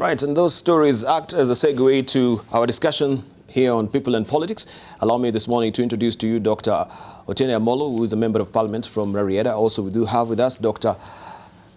Right, and those stories act as a segue to our discussion here on People and Politics. Allow me this morning to introduce to you Dr. Otiende Amollo, who is a member of parliament from Rarieda. Also, we do have with us Dr.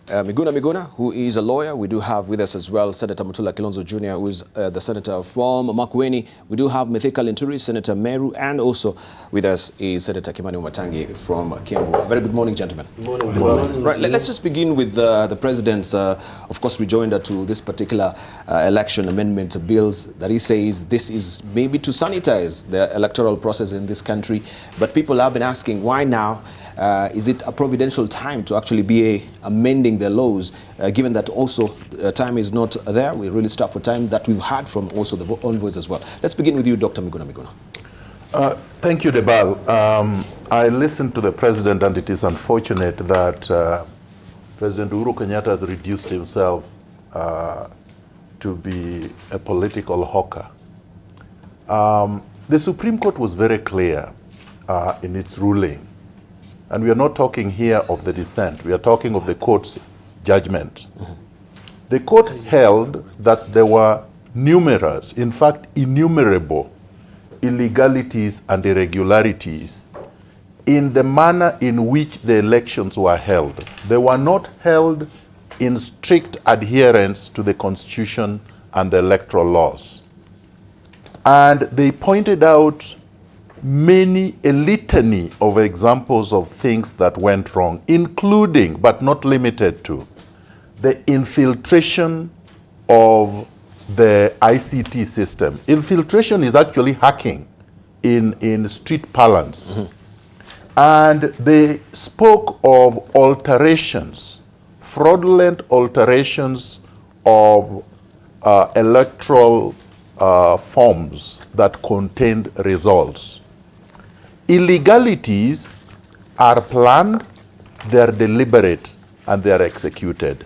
Miguna Miguna, who is a lawyer. We do have with us as well Senator Mutula Kilonzo Jr., who is the senator from Makueni. We do have Mithika Linturi, Senator Meru, and also with us is Senator Kimani Wamatangi from Kiambu. Very good morning, gentlemen. Good morning. Good morning. Right, let's just begin with the president's, of course, rejoinder to this particular election amendment bills that he says this is maybe to sanitize the electoral process in this country. But people have been asking, why now? Is it a providential time to actually be amending the laws, given that also time is not there? We're really strapped for time that we've had from also the envoys as well. Let's begin with you, Dr. Miguna Miguna. Thank you, Debarl. I listened to the president, and it is unfortunate that President Uhuru Kenyatta has reduced himself to be a political hawker. The Supreme Court was very clear in its ruling. And we are not talking here of the dissent. We are talking of the court's judgment. Mm-hmm. The court held that there were numerous, in fact, innumerable illegalities and irregularities in the manner in which the elections were held. They were not held in strict adherence to the Constitution and the electoral laws. And they pointed out a litany of examples of things that went wrong, including, but not limited to, the infiltration of the ICT system. Infiltration is actually hacking in street parlance. Mm-hmm. And they spoke of alterations, fraudulent alterations of electoral forms that contained results. Illegalities are planned, they are deliberate, and they are executed.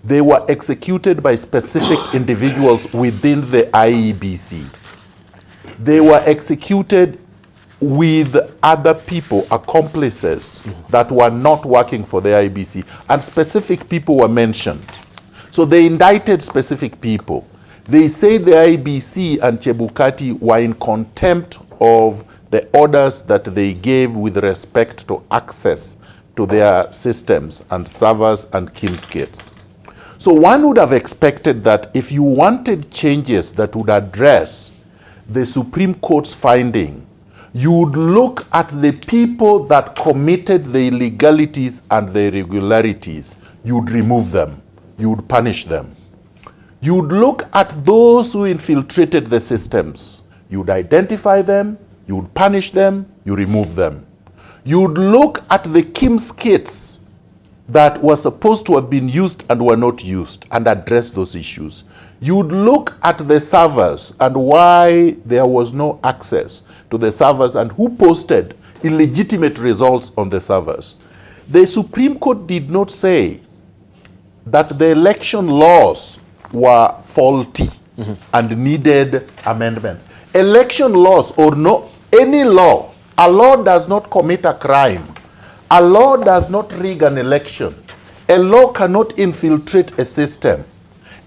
They were executed by specific individuals within the IEBC. They were executed with other people, accomplices, that were not working for the IEBC, and specific people were mentioned. So they indicted specific people. They say the IEBC and Chebukati were in contempt of the orders that they gave with respect to access to their systems and servers and KIMS kits. So one would have expected that if you wanted changes that would address the Supreme Court's finding, you would look at the people that committed the illegalities and the irregularities. You would remove them. You would punish them. You would look at those who infiltrated the systems. You would identify them. You would punish them, you remove them. You would look at the KIMS kits that were supposed to have been used and were not used and address those issues. You would look at the servers and why there was no access to the servers and who posted illegitimate results on the servers. The Supreme Court did not say that the election laws were faulty and needed amendment. Election laws or any law, a law does not commit a crime. A law does not rig an election. A law cannot infiltrate a system.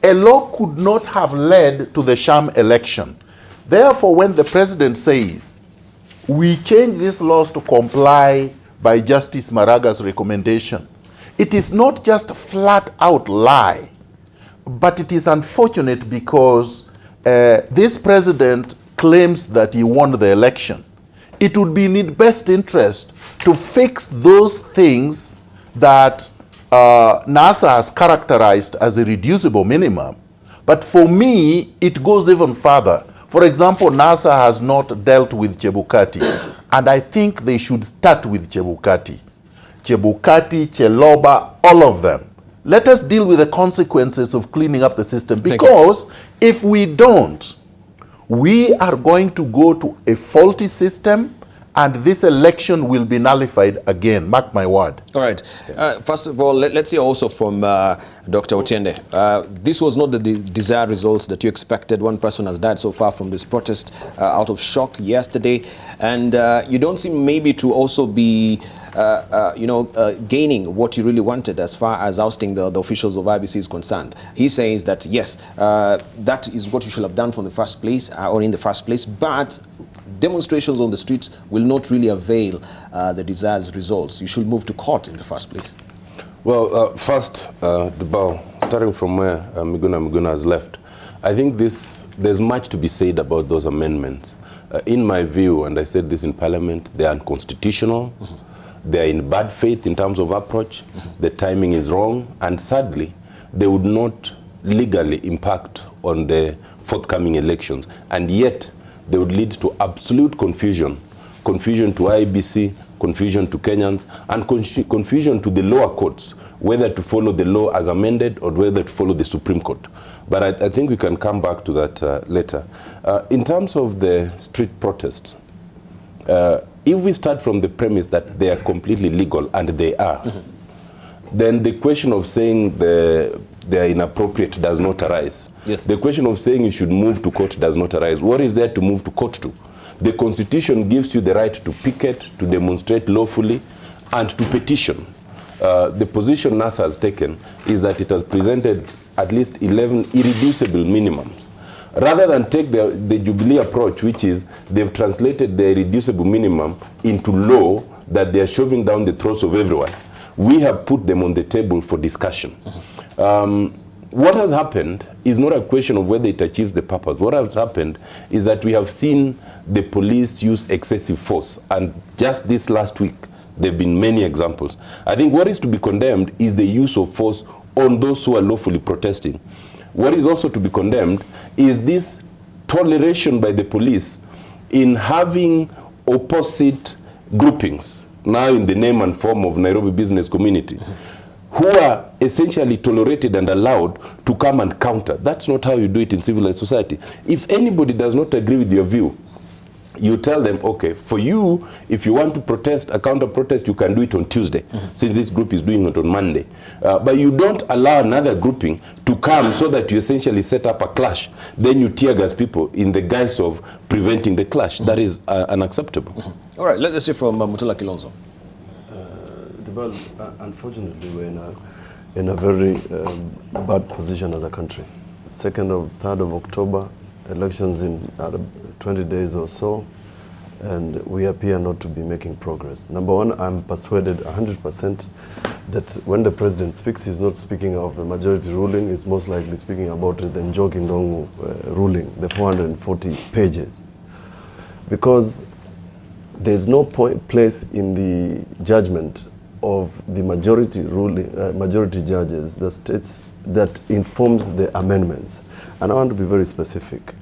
A law could not have led to the sham election. Therefore, when the president says, we change these laws to comply by Justice Maraga's recommendation, it is not just flat out lie, but it is unfortunate because this president claims that he won the election. It would be in his best interest to fix those things that NASA has characterized as a reducible minimum. But for me, it goes even further. For example, NASA has not dealt with Chebukati, and I think they should start with Chebukati. Chebukati, Cheloba, all of them. Let us deal with the consequences of cleaning up the system, because if we don't, we are going to go to a faulty system, and this election will be nullified again. Mark my word. All right. First of all, let's hear also from Dr. Otiende. This was not the desired results that you expected. One person has died so far from this protest out of shock yesterday. And you don't seem maybe to also be, gaining what you really wanted as far as ousting the officials of IBC is concerned. He says that, yes, that is what you should have done from the first place or in the first place, but demonstrations on the streets will not really avail the desired results. You should move to court in the first place. Well, first, Debarl, starting from where Miguna Miguna has left, I think there's much to be said about those amendments. In my view, and I said this in Parliament, they are unconstitutional. They are in bad faith in terms of approach. The timing is wrong. And sadly, they would not legally impact on the forthcoming elections. And yet, they would lead to absolute confusion. Confusion to IBC, confusion to Kenyans, and confusion to the lower courts, whether to follow the law as amended or whether to follow the Supreme Court. But I think we can come back to that later. In terms of the street protests, if we start from the premise that they are completely legal, and they are, then the question of saying they are inappropriate does not arise. Yes. The question of saying you should move to court does not arise. What is there to move to court to? The Constitution gives you the right to picket, to demonstrate lawfully, and to petition. The position NASA has taken is that it has presented at least 11 irreducible minimums. Rather than take the Jubilee approach, which is they've translated the irreducible minimum into law that they are shoving down the throats of everyone, we have put them on the table for discussion. What has happened is not a question of whether it achieves the purpose. What has happened is that we have seen the police use excessive force, and just this last week, there have been many examples. I think what is to be condemned is the use of force on those who are lawfully protesting. What is also to be condemned is this toleration by the police in having opposite groupings, now in the name and form of Nairobi business community, who are essentially tolerated and allowed to come and counter. That's not how you do it in civilized society. If anybody does not agree with your view, you tell them, okay, for you, if you want to protest, a counter-protest, you can do it on Tuesday, since this group is doing it on Monday. But you don't allow another grouping to come so that you essentially set up a clash. Then you tear gas people in the guise of preventing the clash. That is unacceptable. All right, let's hear from Mutula Kilonzo. Unfortunately, we're in a very bad position as a country. 2nd or 3rd of October, elections in 20 days or so, and we appear not to be making progress. Number one, I'm persuaded 100% that when the president speaks, he's not speaking of the majority ruling, he's most likely speaking about the Njoki Ndongo ruling, the 440 pages. Because there's no place in the judgment of the majority ruling, majority judges, the states, that informs the amendments. And I want to be very specific.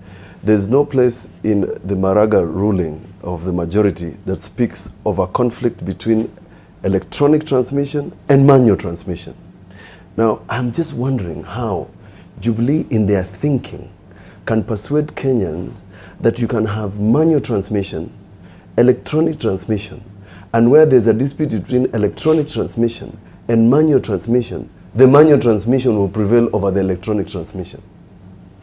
There's no place in the Maraga ruling of the majority that speaks of a conflict between electronic transmission and manual transmission. Now, I'm just wondering how Jubilee, in their thinking, can persuade Kenyans that you can have manual transmission, electronic transmission, and where there's a dispute between electronic transmission and manual transmission, the manual transmission will prevail over the electronic transmission.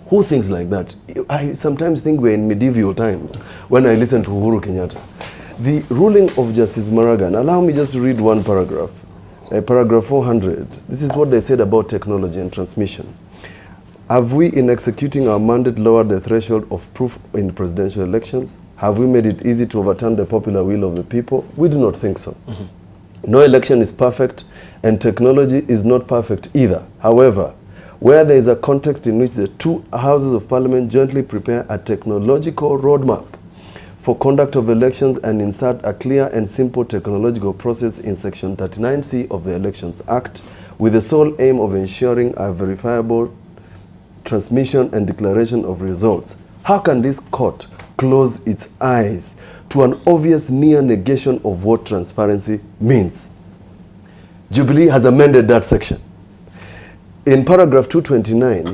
Who thinks like that? I sometimes think we're in medieval times when I listen to Uhuru Kenyatta. The ruling of Justice Maragan, allow me just to read one paragraph. Paragraph 400. This is what they said about technology and transmission. Have we, in executing our mandate, lowered the threshold of proof in presidential elections? Have we made it easy to overturn the popular will of the people? We do not think so. No election is perfect, and technology is not perfect either. However, where there is a context in which the two houses of parliament jointly prepare a technological roadmap for conduct of elections and insert a clear and simple technological process in Section 39C of the Elections Act, with the sole aim of ensuring a verifiable transmission and declaration of results. How can this court close its eyes to an obvious near negation of what transparency means? Jubilee has amended that section. In paragraph 229,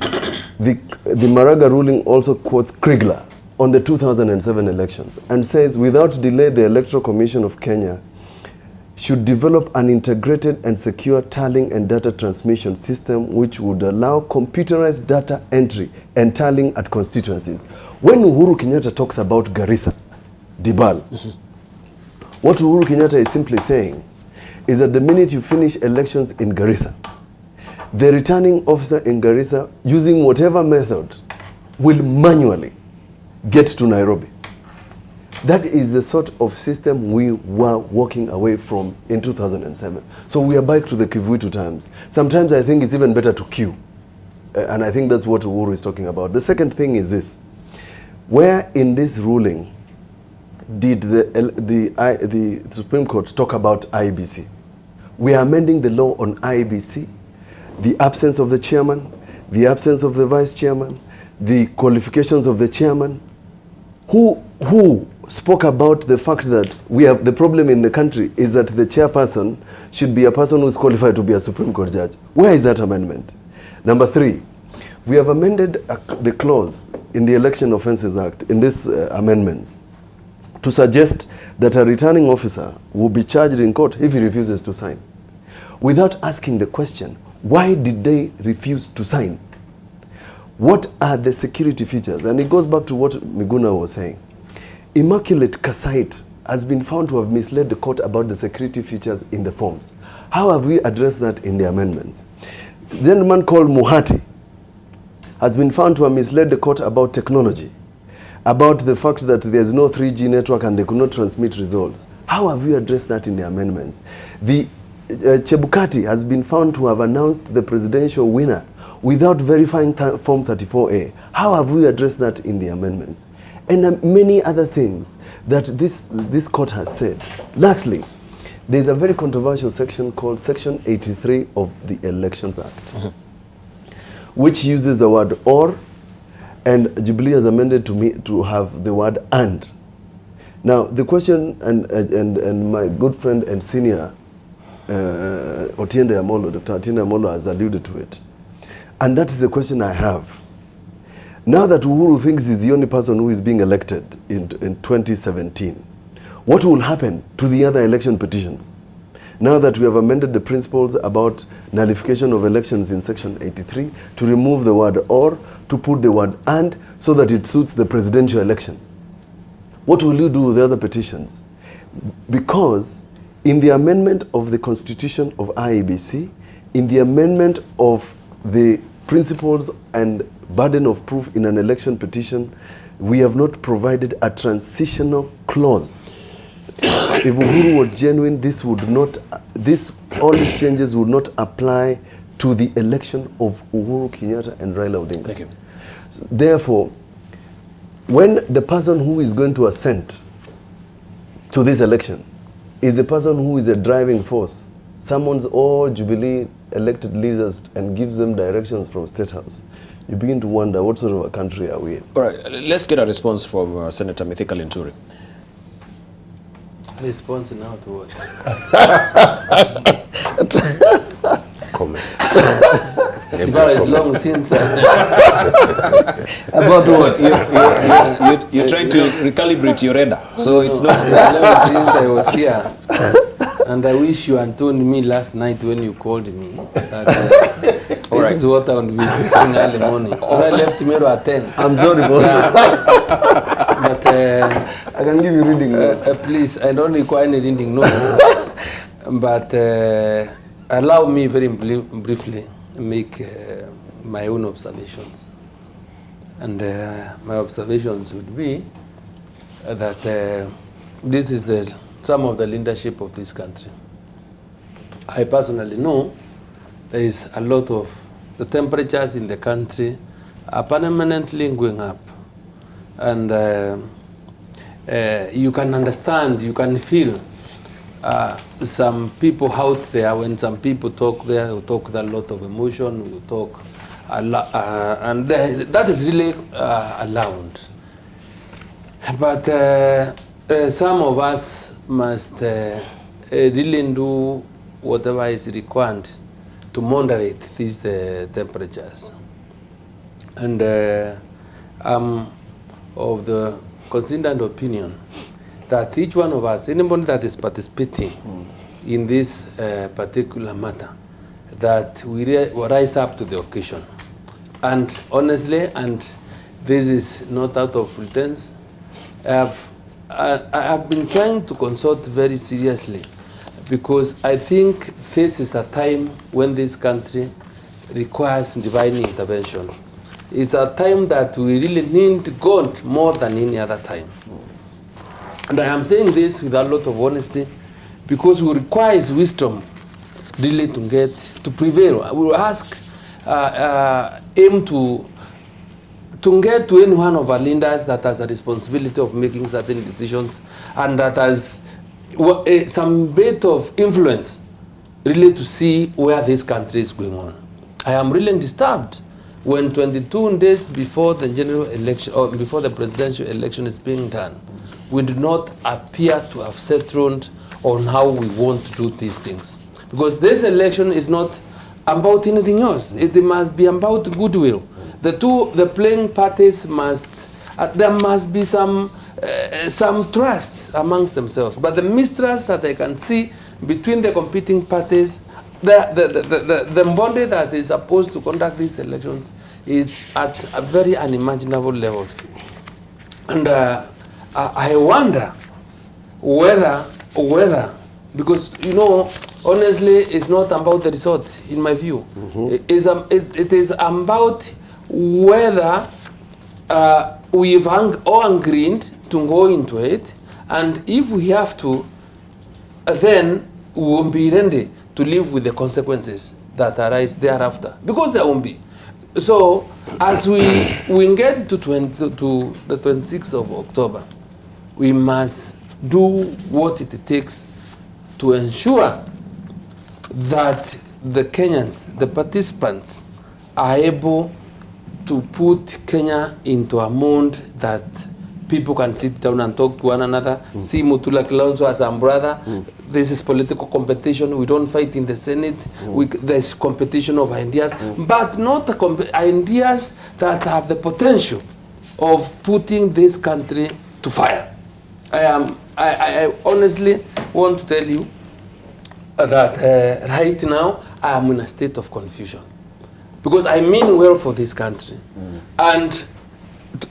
the Maraga ruling also quotes Kriegler. on the 2007 elections and says, without delay, the Electoral Commission of Kenya should develop an integrated and secure tallying and data transmission system which would allow computerized data entry and tallying at constituencies. When Uhuru Kenyatta talks about Garissa, Debarl, what Uhuru Kenyatta is simply saying is that the minute you finish elections in Garissa, the returning officer in Garissa, using whatever method, will manually get to Nairobi. That is the sort of system we were walking away from in 2007. So we are back to the Kivuitu times. Sometimes I think it's even better to queue. And I think that's what Uhuru is talking about. The second thing is this. Where in this ruling did the Supreme Court talk about IEBC? We are amending the law on IEBC, the absence of the chairman, the absence of the vice chairman, the qualifications of the chairman. Who spoke about the fact that we have the problem in the country is that the chairperson should be a person who is qualified to be a Supreme Court judge? Where is that amendment? Number 3, we have amended the clause in the Election Offences Act in this amendments to suggest that a returning officer will be charged in court if he refuses to sign, without asking the question, why did they refuse to sign? What are the security features? And it goes back to what Miguna was saying. Immaculate Kasait has been found to have misled the court about the security features in the forms. How have we addressed that in the amendments? The gentleman called Muhati has been found to have misled the court about technology, about the fact that there's no 3G network and they could not transmit results. How have we addressed that in the amendments? The Chebukati has been found to have announced the presidential winner without verifying Form 34A. How have we addressed that in the amendments? And many other things that this court has said. Lastly, there's a very controversial section called Section 83 of the Elections Act, which uses the word or, and Jubilee has amended to have the word and. Now, the question, and my good friend and senior Otiende Amollo, Dr. Otiende Amollo has alluded to it. And that is the question I have. Now that Uhuru thinks he's the only person who is being elected in 2017, what will happen to the other election petitions? Now that we have amended the principles about nullification of elections in Section 83 to remove the word or, to put the word and, so that it suits the presidential election. What will you do with the other petitions? Because in the amendment of the Constitution of IEBC, in the amendment of the principles and burden of proof in an election petition, we have not provided a transitional clause. If Uhuru was genuine, all these changes would not apply to the election of Uhuru Kenyatta and Raila Odinga. Thank you. Therefore, when the person who is going to assent to this election is the person who is the driving force, summons all Jubilee elected leaders and gives them directions from State House, you begin to wonder what sort of a country are we in. All right, let's get a response from Senator Mithika Linturi. Response now to what? Comment. That is long since. About what? You're trying to recalibrate your radar, so it's not. Long since I was here, and I wish you had told me last night when you called me that this is what I would be facing early morning. I left Meru at 10. I'm sorry, boss. But I can give you reading notes. please, I don't require any reading notes. But allow me very briefly make my own observations. And my observations would be that this is some of the leadership of this country. I personally know there is a lot of the temperatures in the country are permanently going up. And you can understand, you can feel some people out there, when some people talk there, who talk with a lot of emotion, who talk a lot, and that is really allowed. But some of us must really do whatever is required to moderate these temperatures. And I'm of the considered opinion that each one of us, anybody that is participating in this particular matter, that we rise up to the occasion. And honestly, and this is not out of pretense, I have been trying to consult very seriously, because I think this is a time when this country requires divine intervention. It's a time that we really need God more than any other time. And I am saying this with a lot of honesty, because we require His wisdom really to prevail. We will ask Him to get to any one of our leaders that has a responsibility of making certain decisions and that has some bit of influence really to see where this country is going on. I am really disturbed when 22 days before the general election or before the presidential election is being done, we do not appear to have settled on how we want to do these things. Because this election is not about anything else. It must be about goodwill. The playing parties must, there must be some trust amongst themselves. But the mistrust that I can see between the competing parties, the body that is supposed to conduct these elections is at a very unimaginable levels. And I wonder whether, because, you know, honestly, it's not about the result, in my view. It is about whether we've all agreed to go into it, and if we have to, then we won't be ready to live with the consequences that arise thereafter, because there won't be. So, as we get to the 26th of October, we must do what it takes to ensure that the Kenyans, the participants, are able to put Kenya into a mood that people can sit down and talk to one another, see Mutula Kilonzo as a brother. This is political competition. We don't fight in the Senate. There's competition of ideas, but not the ideas that have the potential of putting this country to fire. I honestly want to tell you that right now I am in a state of confusion, because I mean well for this country, and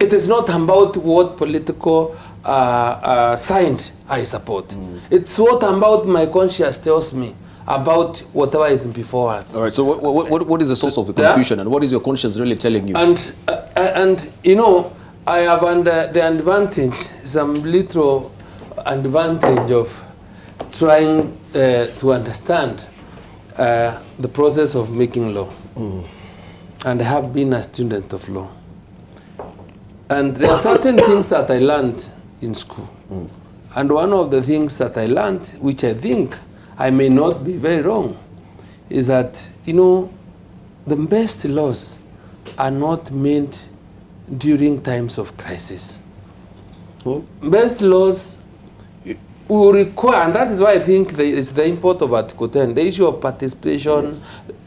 it is not about what political side I support. It's what about my conscience tells me about whatever is before us. All right. So what is the source of the confusion, and what is your conscience really telling you? And you know, I have under the advantage, some little advantage of trying to understand the process of making law, and I have been a student of law. And there are certain things that I learned in school. And one of the things that I learned, which I think I may not be very wrong, is that, you know, the best laws are not made during times of crisis. Best laws will require, and that is why I think it's the import of Article 10, the issue of participation,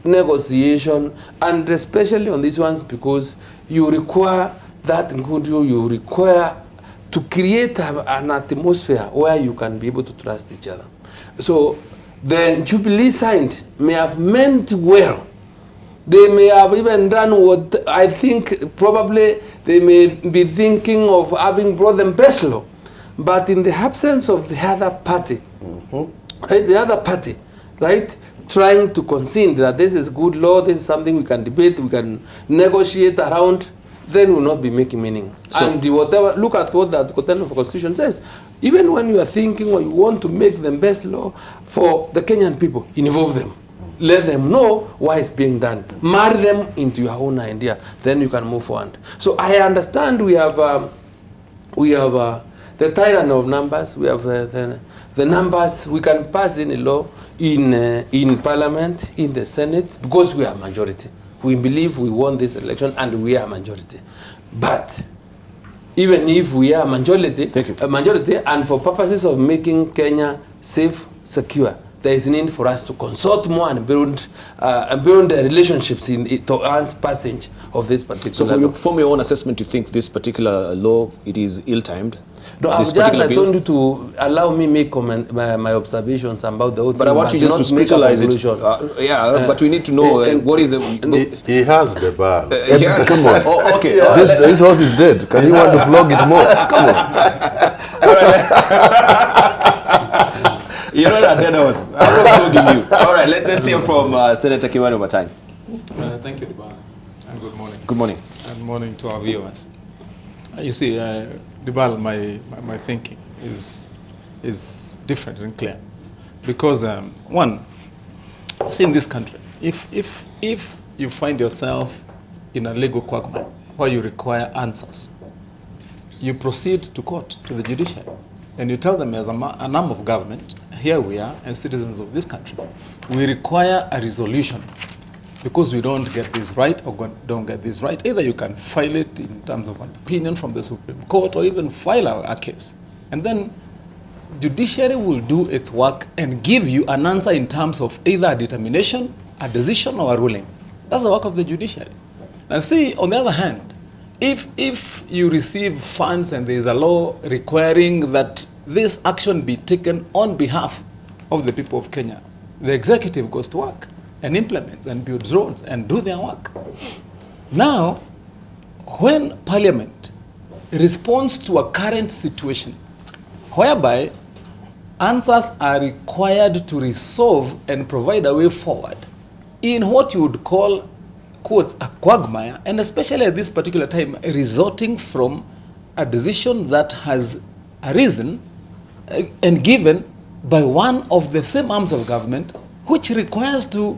negotiation, and especially on these ones, because you require that goodwill, you require to create an atmosphere where you can be able to trust each other. So the Jubilee side may have meant well. They may have even done what I think probably they may be thinking of having brought them best law. But in the absence of the other party, right, the other party, right, trying to concede that this is good law, this is something we can debate, we can negotiate around, then we'll not be making meaning. So, and whatever, look at what the Article 10 of the Constitution says. Even when you are thinking or you want to make the best law for the Kenyan people, involve them. Let them know why it's being done. Marry them into your own idea. Then you can move forward. So I understand we have the tyrant of numbers. We have the numbers. We can pass any law in Parliament, in the Senate, because we are majority. We believe we won this election and we are majority. But even if we are majority, and for purposes of making Kenya safe, secure, there is need for us to consult more and build relationships to earn passage of this particular So law. from your own assessment, you think this particular law, it is ill-timed? No, This I bill? told you to allow me make my observations about the whole But thing, I want you just to not make a scrutinize it. conclusion. But we need to know what is the... He has the bar. yes. Come on. Oh, okay. This horse is dead. Can you want to flog it more? Come on. You're not a dead horse. I'm not flogging you. All right, let's hear from Senator Kimani Wamatangi. Thank you, Debarl, and good morning. Good morning. And morning to our viewers. You see, Debarl, my thinking is different and clear, because one, see, in this country, if you find yourself in a legal quagmire where you require answers, you proceed to court, to the judiciary, and you tell them as an arm of government, here we are as citizens of this country, we require a resolution because we don't get this right or don't get this right. Either you can file it in terms of an opinion from the Supreme Court or even file a case. And then judiciary will do its work and give you an answer in terms of either a determination, a decision, or a ruling. That's the work of the judiciary. Now see, on the other hand, if you receive funds and there is a law requiring that this action be taken on behalf of the people of Kenya, the executive goes to work and implements and builds roads and do their work. Now, when Parliament responds to a current situation whereby answers are required to resolve and provide a way forward in what you would call, quotes, a quagmire, and especially at this particular time, resulting from a decision that has arisen and given by one of the same arms of government, which requires the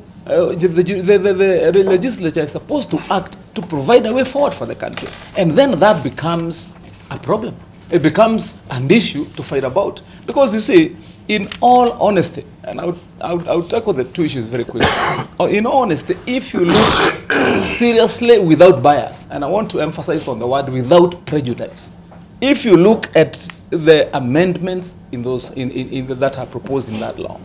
legislature is supposed to act to provide a way forward for the country. And then that becomes a problem. It becomes an issue to fight about. Because you see, in all honesty, and I would tackle the two issues very quickly. In all honesty, if you look seriously without bias, and I want to emphasize on the word without prejudice, if you look at the amendments in those that are proposed in that law,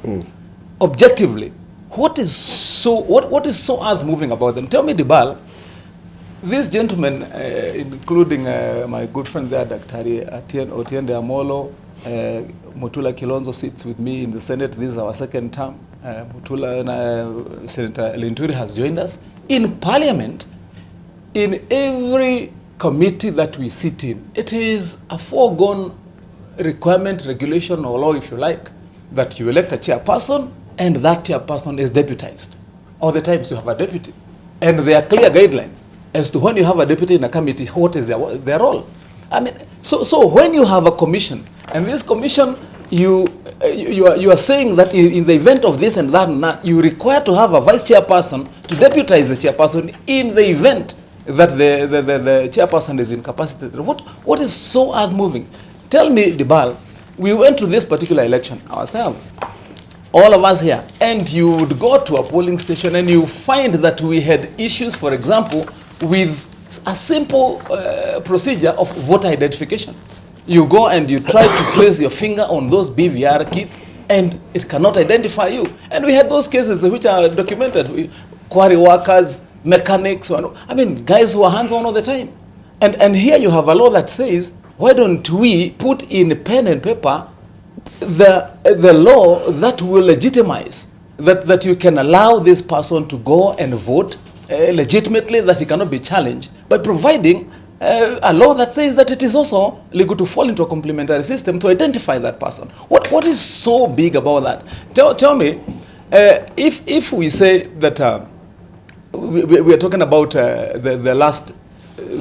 objectively, what is so earth-moving about them? Tell me, Debarl, these gentlemen, including my good friend there, Dr. Otiende Amollo, Mutula Kilonzo sits with me in the Senate. This is our second term. Senator Linturi has joined us. In Parliament, in every committee that we sit in, it is a foregone requirement, regulation, or law, if you like, that you elect a chairperson and that chairperson is deputized. All the times you have a deputy. And there are clear guidelines as to when you have a deputy in a committee, what is their role. I mean, so when you have a commission, and this commission, you are saying that in the event of this and that, you require to have a vice chairperson to deputize the chairperson in the event that the chairperson is incapacitated. What is so earth-moving? Tell me, Debarl, we went to this particular election ourselves, all of us here, and you would go to a polling station and you find that we had issues, for example, with a simple procedure of voter identification. You go and you try to place your finger on those BVR kits and it cannot identify you. And we had those cases which are documented, quarry workers, mechanics, I mean, guys who are hands-on all the time. And here you have a law that says, why don't we put in pen and paper the law that will legitimize that you can allow this person to go and vote legitimately, that he cannot be challenged, by providing a law that says that it is also legal to fall into a complementary system to identify that person. What is so big about that? Tell me, if we say that we are talking about the last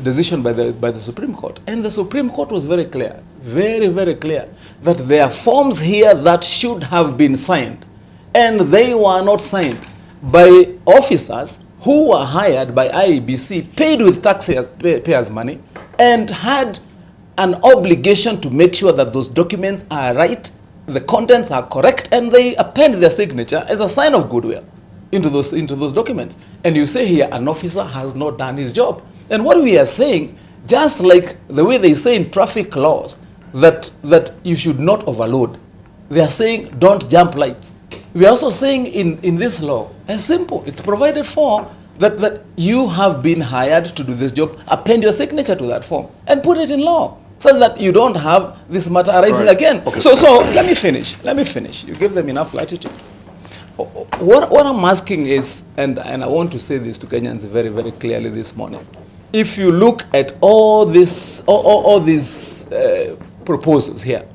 decision by the Supreme Court, and the Supreme Court was very clear, very, very clear, that there are forms here that should have been signed, and they were not signed by officers who were hired by IEBC, paid with taxpayers' money, and had an obligation to make sure that those documents are right, the contents are correct, and they append their signature as a sign of goodwill into those documents. And you say here, an officer has not done his job. And what we are saying, just like the way they say in traffic laws, that you should not overload, they are saying don't jump lights. We are also saying in this law, as simple, it's provided for that you have been hired to do this job, append your signature to that form and put it in law so that you don't have this matter arising again. Okay. So let me finish. You give them enough latitude. What I'm asking is, and I want to say this to Kenyans very, very clearly this morning. If you look at all these proposals here,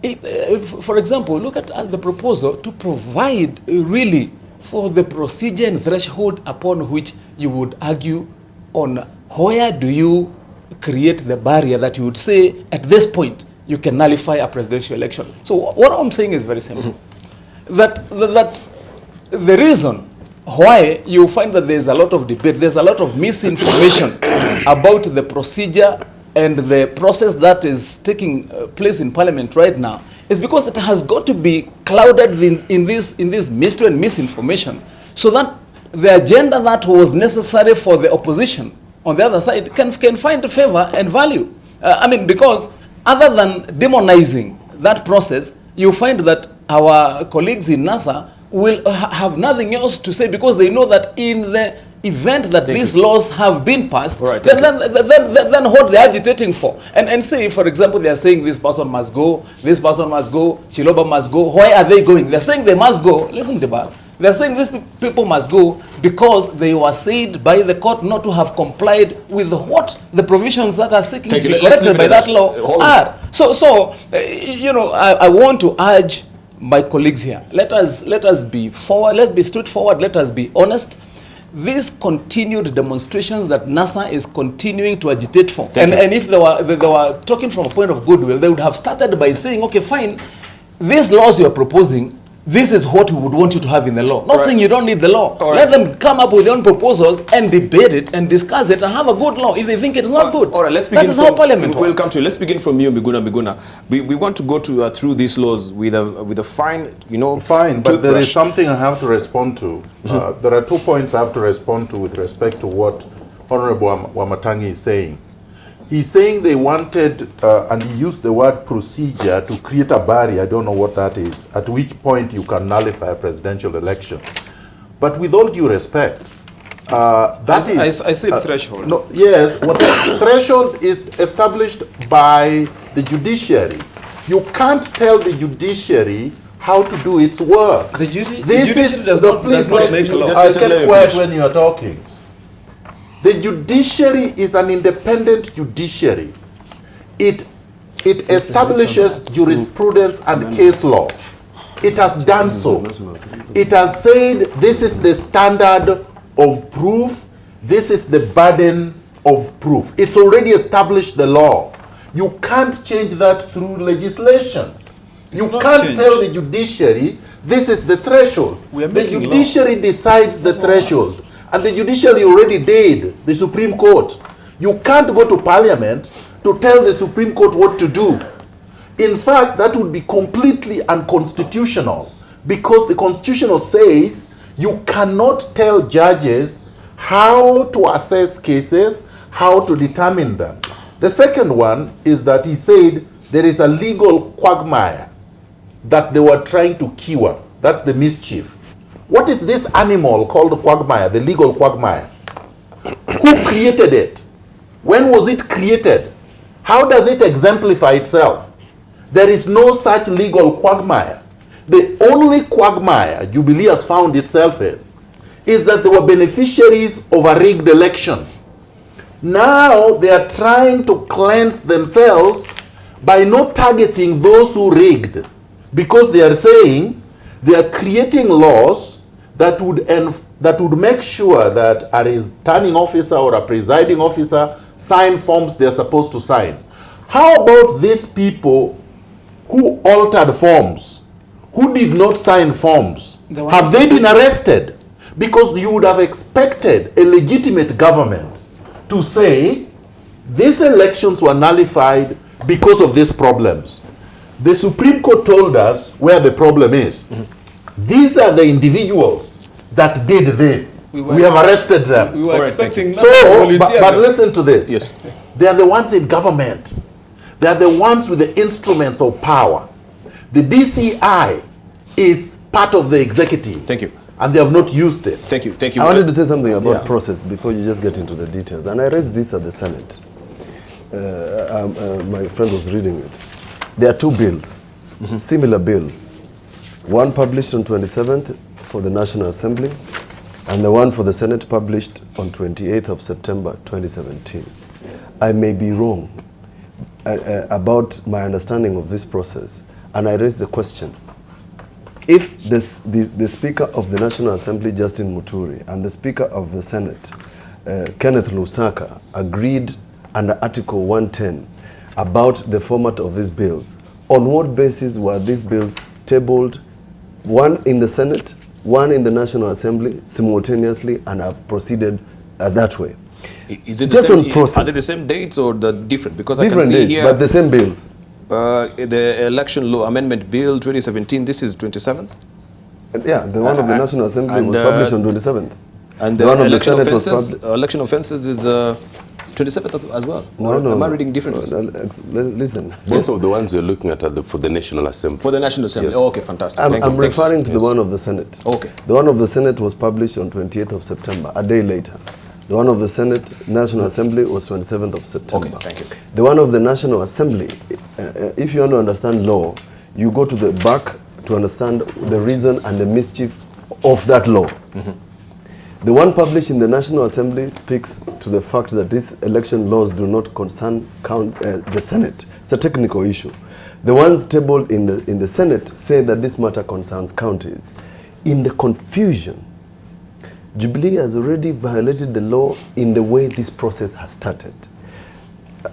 if, for example, look at the proposal to provide really for the procedure and threshold upon which you would argue on where do you create the barrier that you would say at this point you can nullify a presidential election. So what I'm saying is very simple. That the reason why you find that there's a lot of debate, there's a lot of misinformation about the procedure and the process that is taking place in Parliament right now is because it has got to be clouded in this mystery and misinformation, so that the agenda that was necessary for the opposition on the other side can find favor and value. I mean, because other than demonizing that process, you find that our colleagues in NASA will have nothing else to say, because they know that in the event that these laws have been passed, right, then what they're agitating for. And say, for example, they are saying this person must go, Chiloba must go. Why are they going? They're saying they must go. Listen, Debarl. They're saying these people must go because they were said by the court not to have complied with what the provisions that are seeking to be corrected by that law are. So you know, I want to urge my colleagues here, let us be forward, let's be straightforward, let us be honest. These continued demonstrations that NASA is continuing to agitate for, and if they were talking from a point of goodwill, they would have started by saying, okay, fine, these laws you're proposing, this is what we would want you to have in the law. Not saying you don't need the law. Let them come up with their own proposals and debate it and discuss it and have a good law if they think it's not good. All right, let's begin. That is how Parliament works. We'll come to you. Let's begin from you, Miguna Miguna. We want to go to through these laws with a fine, you know, fine, but there is something I have to respond to. There are 2 points I have to respond to with respect to what Honorable Wamatangi is saying. He's saying they wanted, and he used the word procedure to create a barrier. I don't know what that is, at which point you can nullify a presidential election. But with all due respect, I said threshold. No, yes, what the threshold is established by the judiciary. You can't tell the judiciary how to do its work. The judiciary does not make law. I get quiet when you are talking. The judiciary is an independent judiciary. It establishes jurisprudence and case law. It has done so. It has said this is the standard of proof, this is the burden of proof. It's already established the law. You can't change that through legislation. You can't tell the judiciary this is the threshold. The judiciary decides the threshold. And the judiciary already did, the Supreme Court. You can't go to Parliament to tell the Supreme Court what to do. In fact, that would be completely unconstitutional, because the Constitution says you cannot tell judges how to assess cases, how to determine them. The second one is that he said there is a legal quagmire that they were trying to cure. That's the mischief. What is this animal called the quagmire, the legal quagmire? Who created it? When was it created? How does it exemplify itself? There is no such legal quagmire. The only quagmire Jubilee has found itself in is that they were beneficiaries of a rigged election. Now they are trying to cleanse themselves by not targeting those who rigged, because they are saying they are creating laws that would make sure that a returning officer or a presiding officer sign forms they are supposed to sign. How about these people who altered forms, who did not sign forms? Have they been arrested? Because you would have expected a legitimate government to say these elections were nullified because of these problems. The Supreme Court told us where the problem is. These are the individuals that did this. We have arrested them. We were expecting but listen to this. Yes. They are the ones in government. They are the ones with the instruments of power. The DCI is part of the executive. Thank you. And they have not used it. Thank you. Thank you. I wanted to say something about process before you just get into the details. And I raised this at the Senate. My friend was reading it. There are two bills, similar bills. One published on 27th for the National Assembly, and the one for the Senate published on 28th of September 2017. I may be wrong about my understanding of this process, and I raised the question. If the Speaker of the National Assembly, Justin Muturi, and the Speaker of the Senate, Kenneth Lusaka, agreed under Article 110 about the format of these bills, on what basis were these bills tabled, one in the Senate, one in the National Assembly, simultaneously, and have proceeded that way? Is it Just the on same, process. are they the same dates or the different? Because Different I can see dates, here but the same bills. the Election Law Amendment Bill 2017, this is 27th. Yeah, the one of the National Assembly and, was published on 27th. And The the one of the election Senate was offences, election offences is 27th as well. Or am I reading differently? Listen. Both of the ones you're looking at are for the National Assembly. For the National Assembly. Yes. Oh, okay, fantastic. I'm Thank you. referring to the Yes. one of the Senate. Okay. The one of the Senate was published on 28th of September, a day later. The one of the Senate National Assembly was 27th of September. Okay, thank you. The one of the National Assembly, if you want to understand law, you go to the back to understand the reason and the mischief of that law. The one published in the National Assembly speaks to the fact that these election laws do not concern the Senate. It's a technical issue. The ones tabled in the Senate say that this matter concerns counties. In the confusion, Jubilee has already violated the law in the way this process has started.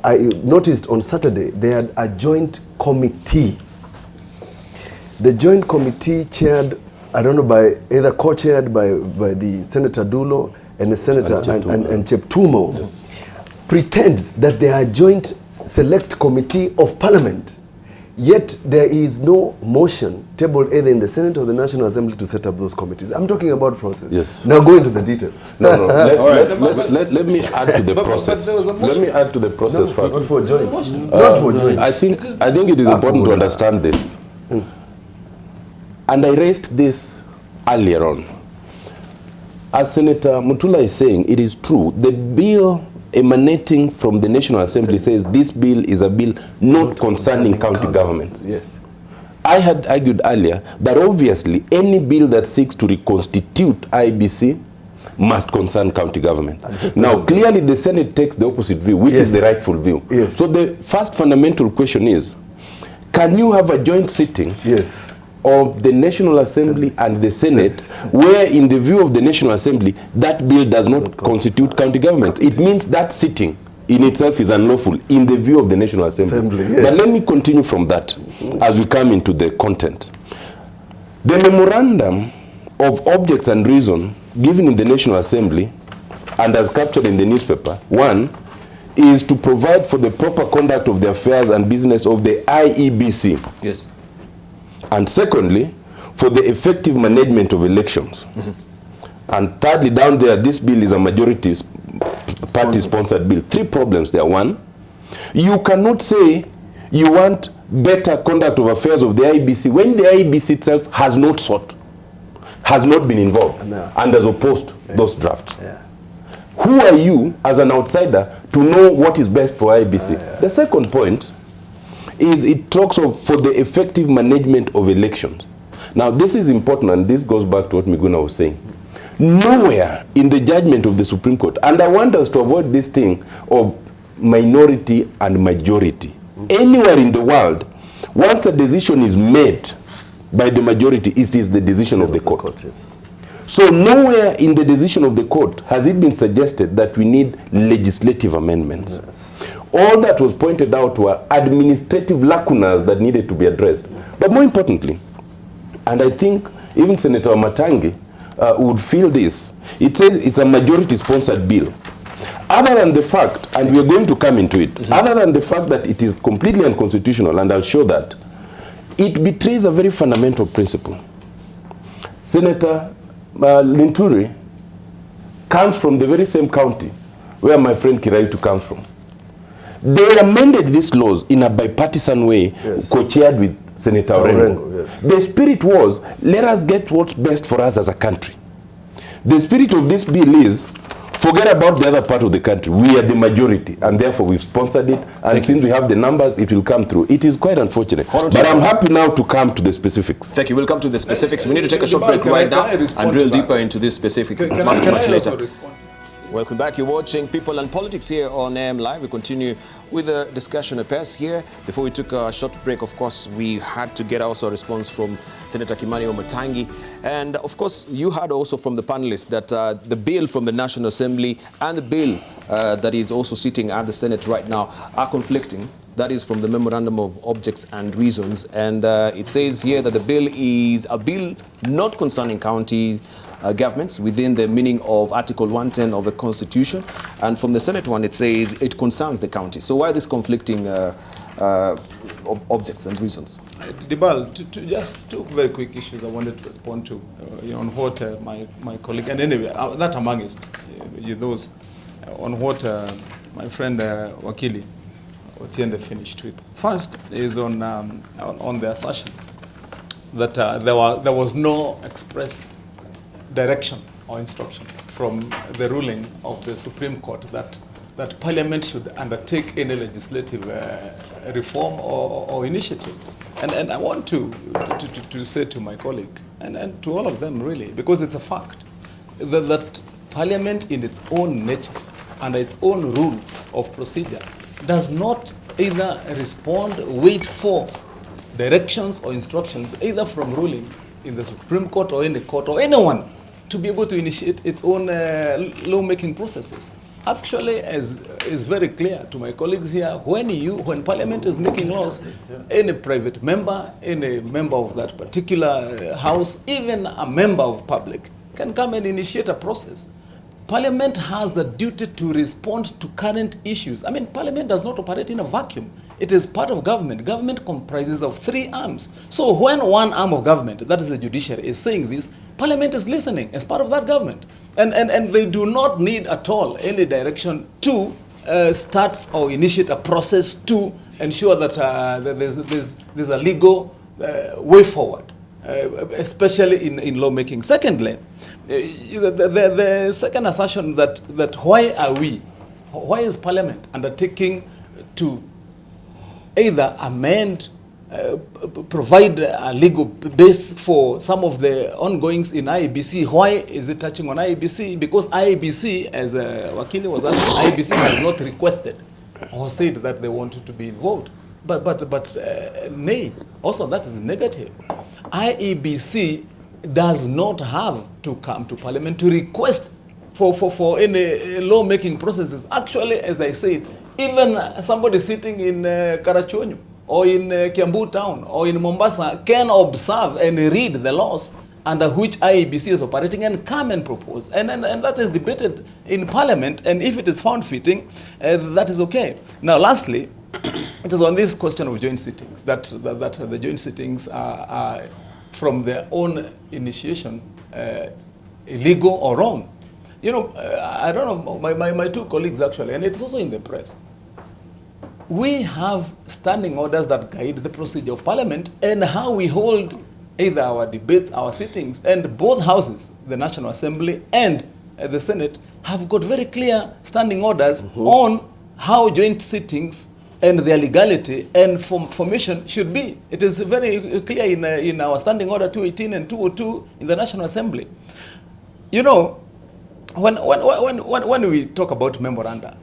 I noticed on Saturday they had a joint committee. The joint committee chaired, I don't know, by either co-chaired by the Senator Dulo and the Senator and Cheptumo, pretends that they are a joint select committee of parliament. Yet there is no motion tabled either in the Senate or the National Assembly to set up those committees. I'm talking about process. Yes. Now go into the details. No. Let me add to the process. Let me add to the process first. Not for joint. Not for joint. I think it is important to understand this. And I raised this earlier on. As Senator Mutula is saying, it is true. The bill emanating from the National Assembly says this bill is a bill not concerning county government. Yes. I had argued earlier that obviously any bill that seeks to reconstitute IBC must concern county government. Now, clearly the Senate takes the opposite view, which is the rightful view. Yes. So the first fundamental question is, can you have a joint sitting of the National Assembly and the Senate, where in the view of the National Assembly, that bill does not constitute county government? It means that sitting in itself is unlawful in the view of the National Assembly. But let me continue from that as we come into the content. The memorandum of objects and reason given in the National Assembly and as captured in the newspaper, one, is to provide for the proper conduct of the affairs and business of the IEBC. Yes. And secondly, for the effective management of elections. And thirdly, down there, this bill is a majority party-sponsored bill. Three problems there. One, you cannot say you want better conduct of affairs of the IEBC when the IEBC itself has not sought, has not been involved, and has opposed those drafts. Who are you, as an outsider, to know what is best for IEBC? The second point is it talks of for the effective management of elections. Now, this is important, and this goes back to what Miguna was saying. Nowhere in the judgment of the Supreme Court, and I want us to avoid this thing of minority and majority. Anywhere in the world, once a decision is made by the majority, it is the decision of the court. So nowhere in the decision of the court has it been suggested that we need legislative amendments. All that was pointed out were administrative lacunas that needed to be addressed. But more importantly, and I think even Senator Wamatangi would feel this, it says it's a majority-sponsored bill. Other than the fact, and we are going to come into it, other than the fact that it is completely unconstitutional, and I'll show that, it betrays a very fundamental principle. Senator Linturi comes from the very same county where my friend Kiraitu comes from. They amended these laws in a bipartisan way, co-chaired with Senator Orengo. Yes. The spirit was, let us get what's best for us as a country. The spirit of this bill is, forget about the other part of the country. We are the majority, and therefore we've sponsored it. And since we have the numbers, it will come through. It is quite unfortunate. But I'm happy now to come to the specifics. Thank you. We'll come to the specifics. We need to take a short break right now and drill deeper into this specific much later. Welcome back. You're watching People and Politics here on AM Live. We continue with the discussion apace here. Before we took a short break, of course, we had to get also a response from Senator Kimani Wamatangi. And of course, you heard also from the panelists that the bill from the National Assembly and the bill that is also sitting at the Senate right now are conflicting. That is from the Memorandum of Objects and Reasons. And it says here that the bill is a bill not concerning counties, governments within the meaning of Article 110 of the Constitution. And from the Senate one, it says it concerns the county. So why these conflicting objects and reasons? Debarl, just two very quick issues I wanted to respond to on what my colleague, and anyway, that amongst those, on what my friend Wakili Otiende finished with. First is on the assertion that there was no express direction or instruction from the ruling of the Supreme Court that Parliament should undertake any legislative reform or initiative. And I want to say to my colleague, and to all of them really, because it's a fact, that Parliament in its own nature and its own rules of procedure does not either respond, wait for directions or instructions, either from rulings in the Supreme Court or any court or anyone, to be able to initiate its own lawmaking processes. Actually, as is very clear to my colleagues here, when Parliament is making laws, any private member, any member of that particular house, even a member of public, can come and initiate a process. Parliament has the duty to respond to current issues. I mean, Parliament does not operate in a vacuum. It is part of government. Government comprises of three arms. So when one arm of government, that is the judiciary, is saying this, Parliament is listening as part of that government. And they do not need at all any direction to start or initiate a process to ensure that there's a legal way forward, especially in lawmaking. Secondly, the second assertion that why is Parliament undertaking to either amend, provide a legal base for some of the ongoings in IEBC. Why is it touching on IEBC? Because IEBC, as Wakili was asking, IEBC has not requested or said that they wanted to be involved. But nay, also that is negative. IEBC does not have to come to Parliament to request for any lawmaking processes. Actually, as I said, even somebody sitting in Karachuonyo or in Kiambu town or in Mombasa can observe and read the laws under which IEBC is operating and come and propose. And that is debated in Parliament, and if it is found fitting, that is okay. Now, lastly, it is on this question of joint sittings, that the joint sittings are from their own initiation illegal or wrong. You know, I don't know, my two colleagues actually, and it's also in the press, we have standing orders that guide the procedure of Parliament and how we hold either our debates, our sittings, and both houses, the National Assembly and the Senate, have got very clear standing orders on how joint sittings and their legality and formation should be. It is very clear in our standing order 218 and 202 in the National Assembly. You know, when we talk about memoranda,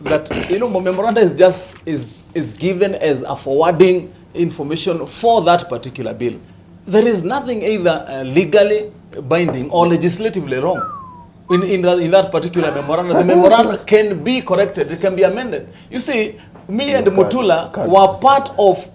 that memoranda is given as a forwarding information for that particular bill. There is nothing either legally binding or legislatively wrong in that particular memoranda. The memoranda can be corrected, it can be amended. You see, me and Mutula were part of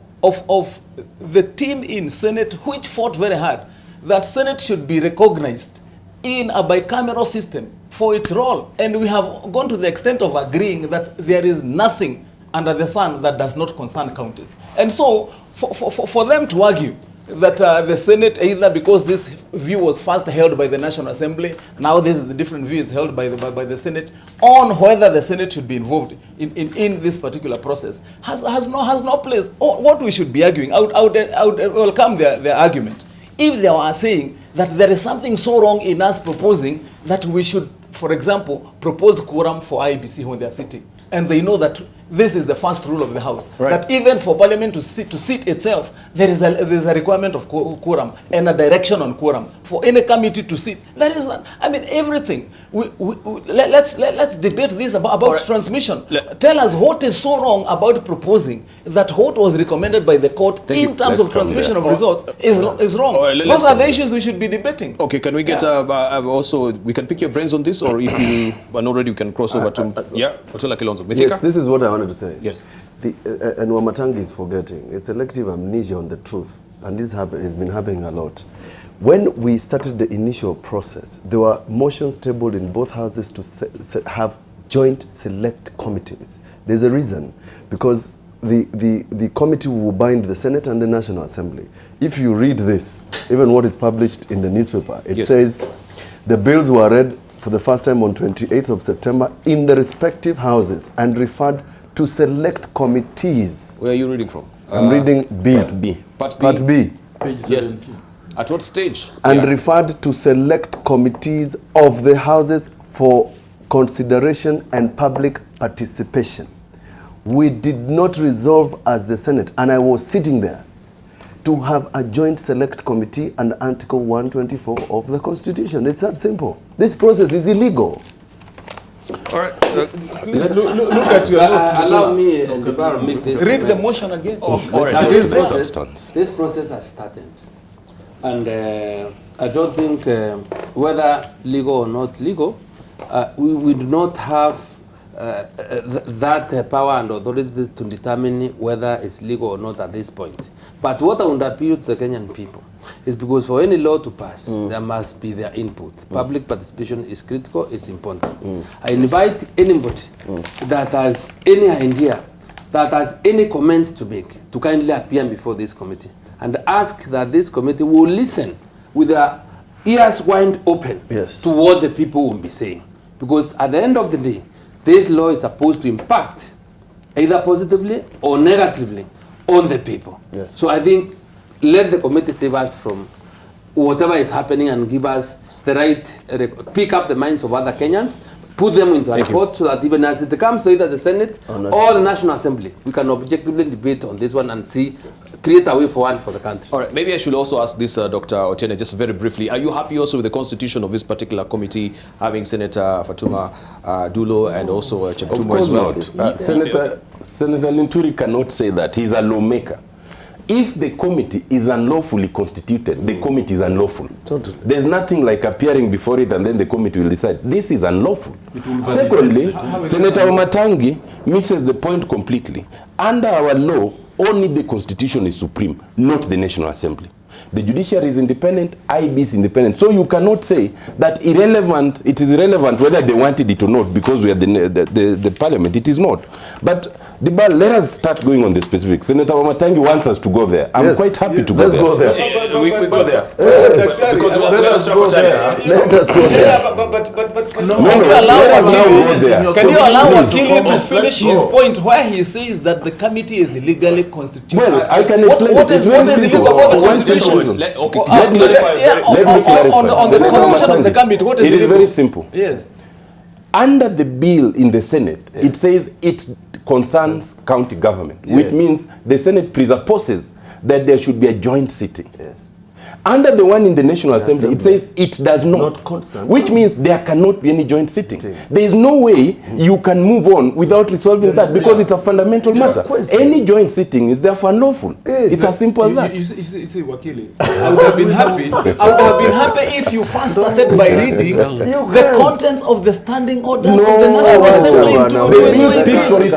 the team in Senate which fought very hard that Senate should be recognized in a bicameral system for its role. And we have gone to the extent of agreeing that there is nothing under the sun that does not concern counties. And so for them to argue that the Senate, either because this view was first held by the National Assembly, now this is the different view is held by the Senate, on whether the Senate should be involved in this particular process, has no place. What we should be arguing, I would welcome their argument. If they are saying that there is something so wrong in us proposing that we should, for example, propose quorum for IEBC when they are sitting, and they know that this is the first rule of the House, right, that even for Parliament to sit itself, there is a requirement of quorum and a direction on quorum for any committee to sit. That is, I mean, everything. Let's debate this about right, transmission. Tell us what is so wrong about proposing that what was recommended by the court in terms of transmission of results is wrong. Those are the issues we should be debating. Okay, can we get also, we can pick your brains on this, or if you are not ready, you can cross over to Mutula Kilonzo. Mithika? Yes, this is what I wanted to say. Yes. And Wamatangi is forgetting. It's selective amnesia on the truth. And this has been happening a lot. When we started the initial process, there were motions tabled in both houses to have joint select committees. There's a reason. Because the committee will bind the Senate and the National Assembly. If you read this, even what is published in the newspaper, it says the bills were read for the first time on 28th of September in the respective houses and referred to select committees. Where are you reading from? I'm reading B. Part B. Part B. Page yes. 17. At what stage? And referred to select committees of the houses for consideration and public participation. We did not resolve as the Senate, and I was sitting there, to have a joint select committee under Article 124 of the Constitution. It's that simple. This process is illegal. All right. Please look at your notes. Allow me to make this read the comment. motion again. All right. Now, Substance. this process has started. And I don't think whether legal or not legal, we do not have that power and authority to determine whether it's legal or not at this point. But what I would appeal to the Kenyan people is because for any law to pass, there must be their input. Public participation is critical, it's important. I invite anybody that has any idea, that has any comments to make, to kindly appear before this committee and ask that this committee will listen with their ears wide open to what the people will be saying. Because at the end of the day, this law is supposed to impact either positively or negatively on the people. Yes. So I think let the committee save us from whatever is happening and give us the right, pick up the minds of other Kenyans, put them into a report so that even as it comes to either the Senate or the National Assembly, we can objectively debate on this one and see, create a way forward for the country. All right, maybe I should also ask this, Dr. Otiende, just very briefly. Are you happy also with the constitution of this particular committee, having Senator Fatuma Dulo and also Cheptumo as well? Senator Linturi cannot say that. He's a lawmaker. If the committee is unlawfully constituted, the committee is unlawful. Totally. There's nothing like appearing before it and then the committee will decide. This is unlawful. Secondly, Senator Wamatangi misses the point completely. Under our law, only the Constitution is supreme, not the National Assembly. The judiciary is independent, IB is independent. So you cannot say that it is irrelevant whether they wanted it or not because we are the parliament. It is not. But Debarl, let us start going on the specifics. Senator Wamatangi wants us to go there. I'm quite happy to go there. Let's go there. We go there. Because we are going to go there. Let us go there. But can you allow Wakili to finish his point where he says that the committee is illegally constituted? Well, I can explain what is illegal about the Constitution? Let me clarify. On the constitution of the committee, what is illegal? It is very simple. Yes. Under the bill in the Senate, it says it concerns county government, which means the Senate presupposes that there should be a joint sitting. Under the one in the National Assembly, it says it does not which means there cannot be any joint sitting. There is no way you can move on without resolving that because it's a fundamental matter. Any joint sitting is therefore unlawful. It's as simple as that. You see, Wakili, I would have been happy. I would have been happy if you first started by reading the contents of the standing orders of the National Assembly.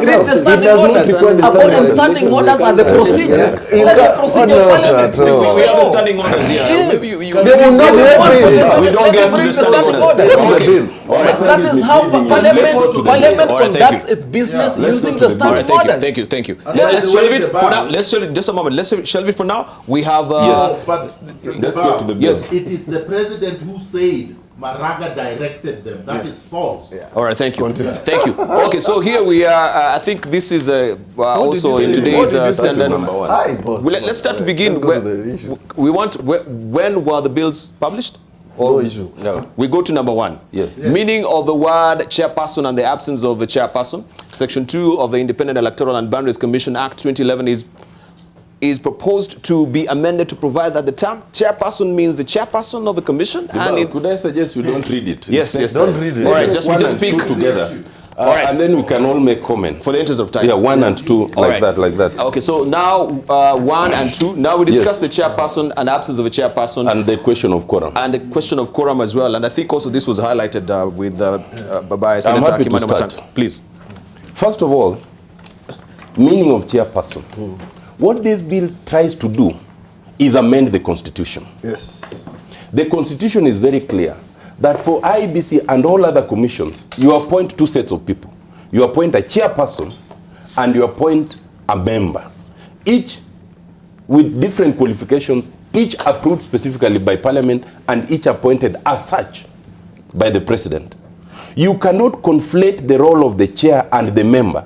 Read the standing orders. About standing orders are the procedure. That's the procedure of Parliament. We have the standing orders. Maybe you We don't get to the standing orders. That is how Parliament conducts its business using the standing orders. Thank you. Let's shelve it for now. Let's shelve it just a moment. Let's shelve it for now. We have Yes. But Let's get to the bill. Yes. it is the president who said Maraga directed them. That is false. All right, thank you. Thank you. Okay, so here we are. I think this is also in today's standard. Let's start to begin. We want, when were the bills published? No issue. Yeah. We go to number 1. Yes. Meaning of the word chairperson and the absence of the chairperson. Section 2 of the Independent Electoral and Boundaries Commission Act 2011 is proposed to be amended to provide that the term chairperson means the chairperson of the commission. And Could I suggest you don't read it? yes. Don't read it. All right, just we One just and speak two together. All right. And then we can all make comments. for the interest of time. Yeah, 1 and 2, All right. like that. Okay, so now 1 and 2. Now we discuss Yes. the chairperson and absence of a chairperson. And the question of quorum. And the question of quorum as well. And I think also this was highlighted by I'm Senator happy to Kimani start. Wamatangi. Please. First of all, meaning of chairperson. What this bill tries to do is amend the constitution. Yes. The constitution is very clear that for IEBC and all other commissions, you appoint 2 sets of people. You appoint a chairperson and you appoint a member. Each with different qualifications, each approved specifically by Parliament and each appointed as such by the President. You cannot conflate the role of the chair and the member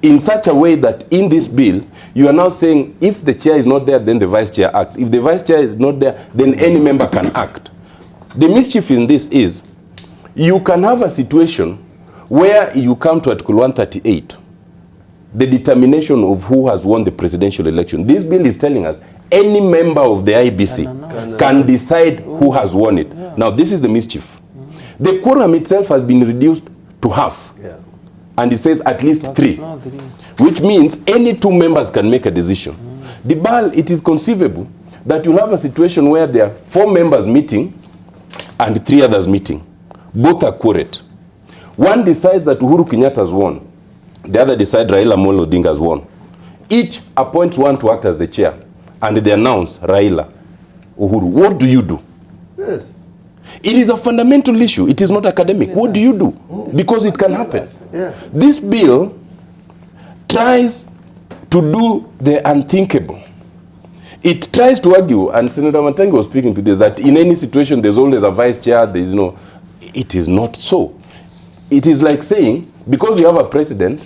in such a way that in this bill, you are now saying if the chair is not there, then the vice chair acts. If the vice chair is not there, then any member can act. The mischief in this is you can have a situation where you come to Article 138, the determination of who has won the presidential election. This bill is telling us any member of the IBC can decide who has won it. Now, this is the mischief. The quorum itself has been reduced to half. And it says at least 3, which means any 2 members can make a decision. Debarl, it is conceivable that you'll have a situation where there are 4 members meeting and 3 others meeting. Both are quorate. One decides that Uhuru Kenyatta has won. The other decides Raila Amollo Odinga has won. Each appoints one to act as the chair, and they announce Raila, Uhuru. What do you do? Yes. It is a fundamental issue. It is not academic. What do you do? Because it can happen. Yeah. This bill tries to do the unthinkable. It tries to argue, and Senator Wamatangi was speaking to this, that in any situation there's always a vice chair, there is no. It is not so. It is like saying, because you have a president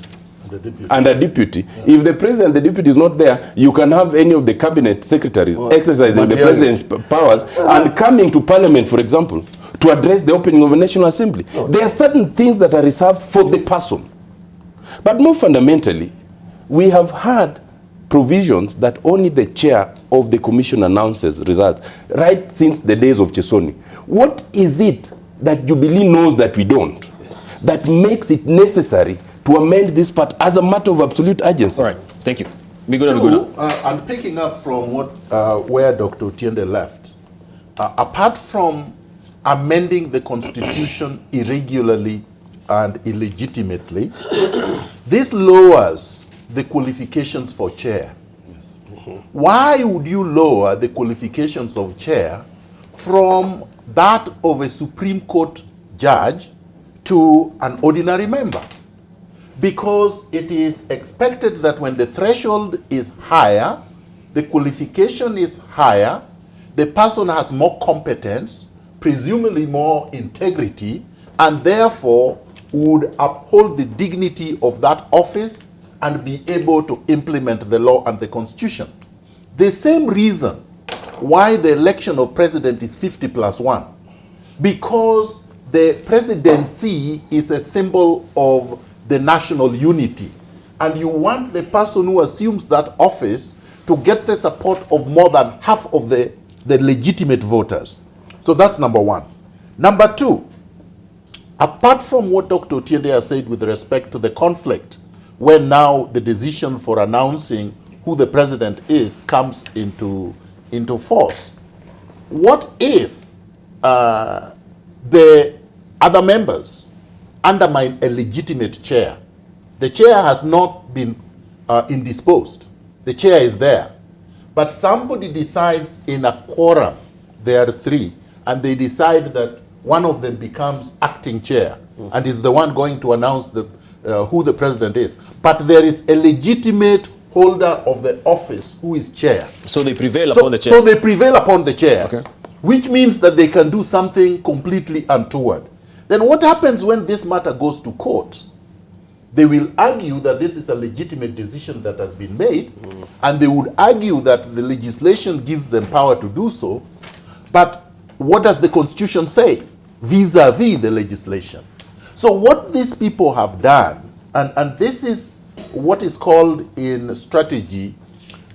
and a deputy, if the president and the deputy is not there, you can have any of the cabinet secretaries exercising the president's powers and coming to Parliament, for example, to address the opening of a National Assembly. There are certain things that are reserved for the person. But more fundamentally, we have had provisions that only the chair of the commission announces results, right since the days of Chesoni. What is it that Jubilee knows that we don't, that makes it necessary to amend this part as a matter of absolute urgency? All right, thank you. Miguna Miguna. I'm picking up from what where Dr. Otiende left. Apart from amending the constitution irregularly and illegitimately, this lowers the qualifications for chair. Yes. Why would you lower the qualifications of chair from that of a Supreme Court judge to an ordinary member? Because it is expected that when the threshold is higher, the qualification is higher, the person has more competence, presumably more integrity, and therefore would uphold the dignity of that office and be able to implement the law and the constitution. The same reason why the election of president is 50+1, because the presidency is a symbol of the national unity, and you want the person who assumes that office to get the support of more than half of the legitimate voters. So that's number 1. Number 2, apart from what Dr. Otiende has said with respect to the conflict, when now the decision for announcing who the president is comes into force, what if the other members undermine a legitimate chair? The chair has not been indisposed. The chair is there. But somebody decides in a quorum there are 3, and they decide that one of them becomes acting chair and is the one going to announce who the president is. But there is a legitimate holder of the office who is chair. So they prevail upon the chair. So they prevail upon the chair, Okay. which means that they can do something completely untoward. Then what happens when this matter goes to court? They will argue that this is a legitimate decision that has been made, and they would argue that the legislation gives them power to do so. But what does the Constitution say vis-a-vis the legislation? So what these people have done, and this is what is called in strategy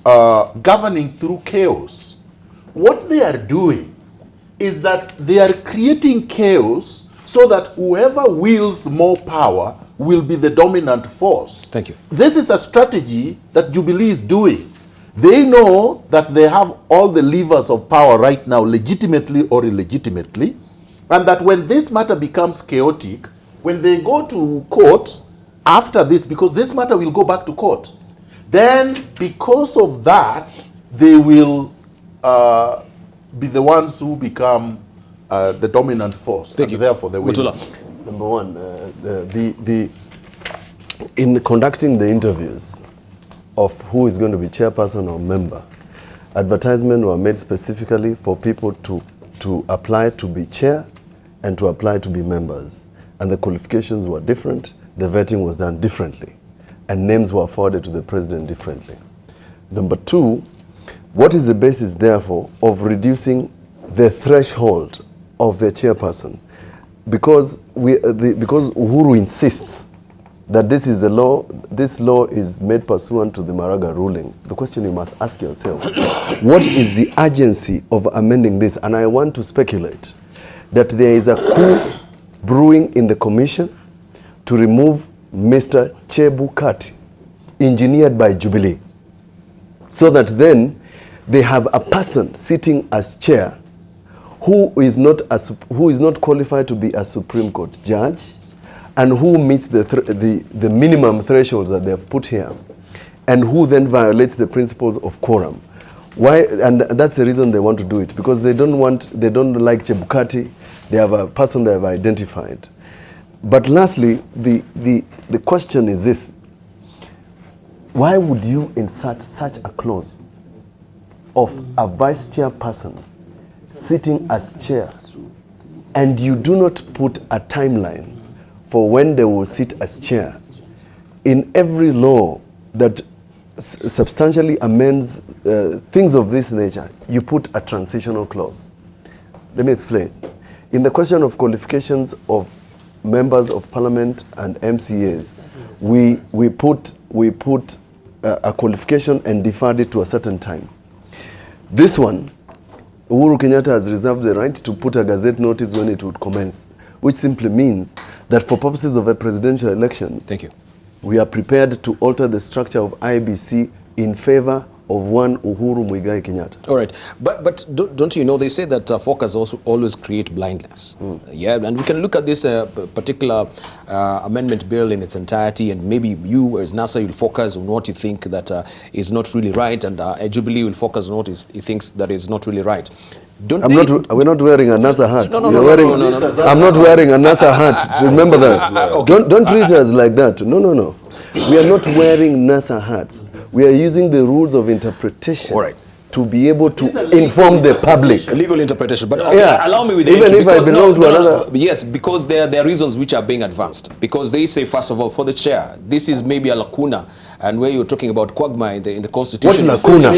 governing through chaos. What they are doing is that they are creating chaos so that whoever wields more power will be the dominant force. Thank you. This is a strategy that Jubilee is doing. They know that they have all the levers of power right now, legitimately or illegitimately, and that when this matter becomes chaotic, when they go to court after this, because this matter will go back to court, then because of that, they will be the ones who become the dominant force. Thank you. Therefore, they will. Mutula. Number one, in conducting the interviews of who is going to be chairperson or member, advertisements were made specifically for people to apply to be chair and to apply to be members. And the qualifications were different, the vetting was done differently, and names were forwarded to the president differently. Number two, what is the basis, therefore, of reducing the threshold of the chairperson? Because because Uhuru insists that this is the law, this law is made pursuant to the Maraga ruling. The question you must ask yourself, what is the urgency of amending this? And I want to speculate that there is a coup brewing in the commission to remove Mr. Chebukati, engineered by Jubilee, so that then they have a person sitting as chair who is not qualified to be a Supreme Court judge, and who meets the minimum thresholds that they have put here, and who then violates the principles of quorum. Why? And that's the reason they want to do it, because they don't like Chebukati. They have a person they have identified. But lastly, the question is this: why would you insert such a clause of a vice chairperson sitting as chair, and you do not put a timeline for when they will sit as chair? In every law that substantially amends things of this nature, you put a transitional clause. Let me explain. In the question of qualifications of members of parliament and MCAs, we put a qualification and deferred it to a certain time. This one, Uhuru Kenyatta has reserved the right to put a gazette notice when it would commence, which simply means that for purposes of a presidential elections, Thank you. we are prepared to alter the structure of IBC in favor of one Uhuru Muigai Kenyatta. All right, but don't you know, they say that focus also always create blindness. Yeah, and we can look at this particular amendment bill in its entirety, and maybe you as NASA will focus on what you think that is not really right, and Jubilee will focus on what he thinks that is not really right. We're not wearing a NASA hat. No. I'm not wearing a NASA hat. Remember that. Okay. Don't treat us like that. No. We are not wearing NASA hats. We are using the rules of interpretation. All right. To be able to inform the public. Legal interpretation, but Yeah. allow me with the Even entry, if I because belong to another- Yes, because there are reasons which are being advanced. Because they say, first of all, for the chair, this is maybe a lacuna, and where you're talking about quagmire in the Constitution. What lacuna?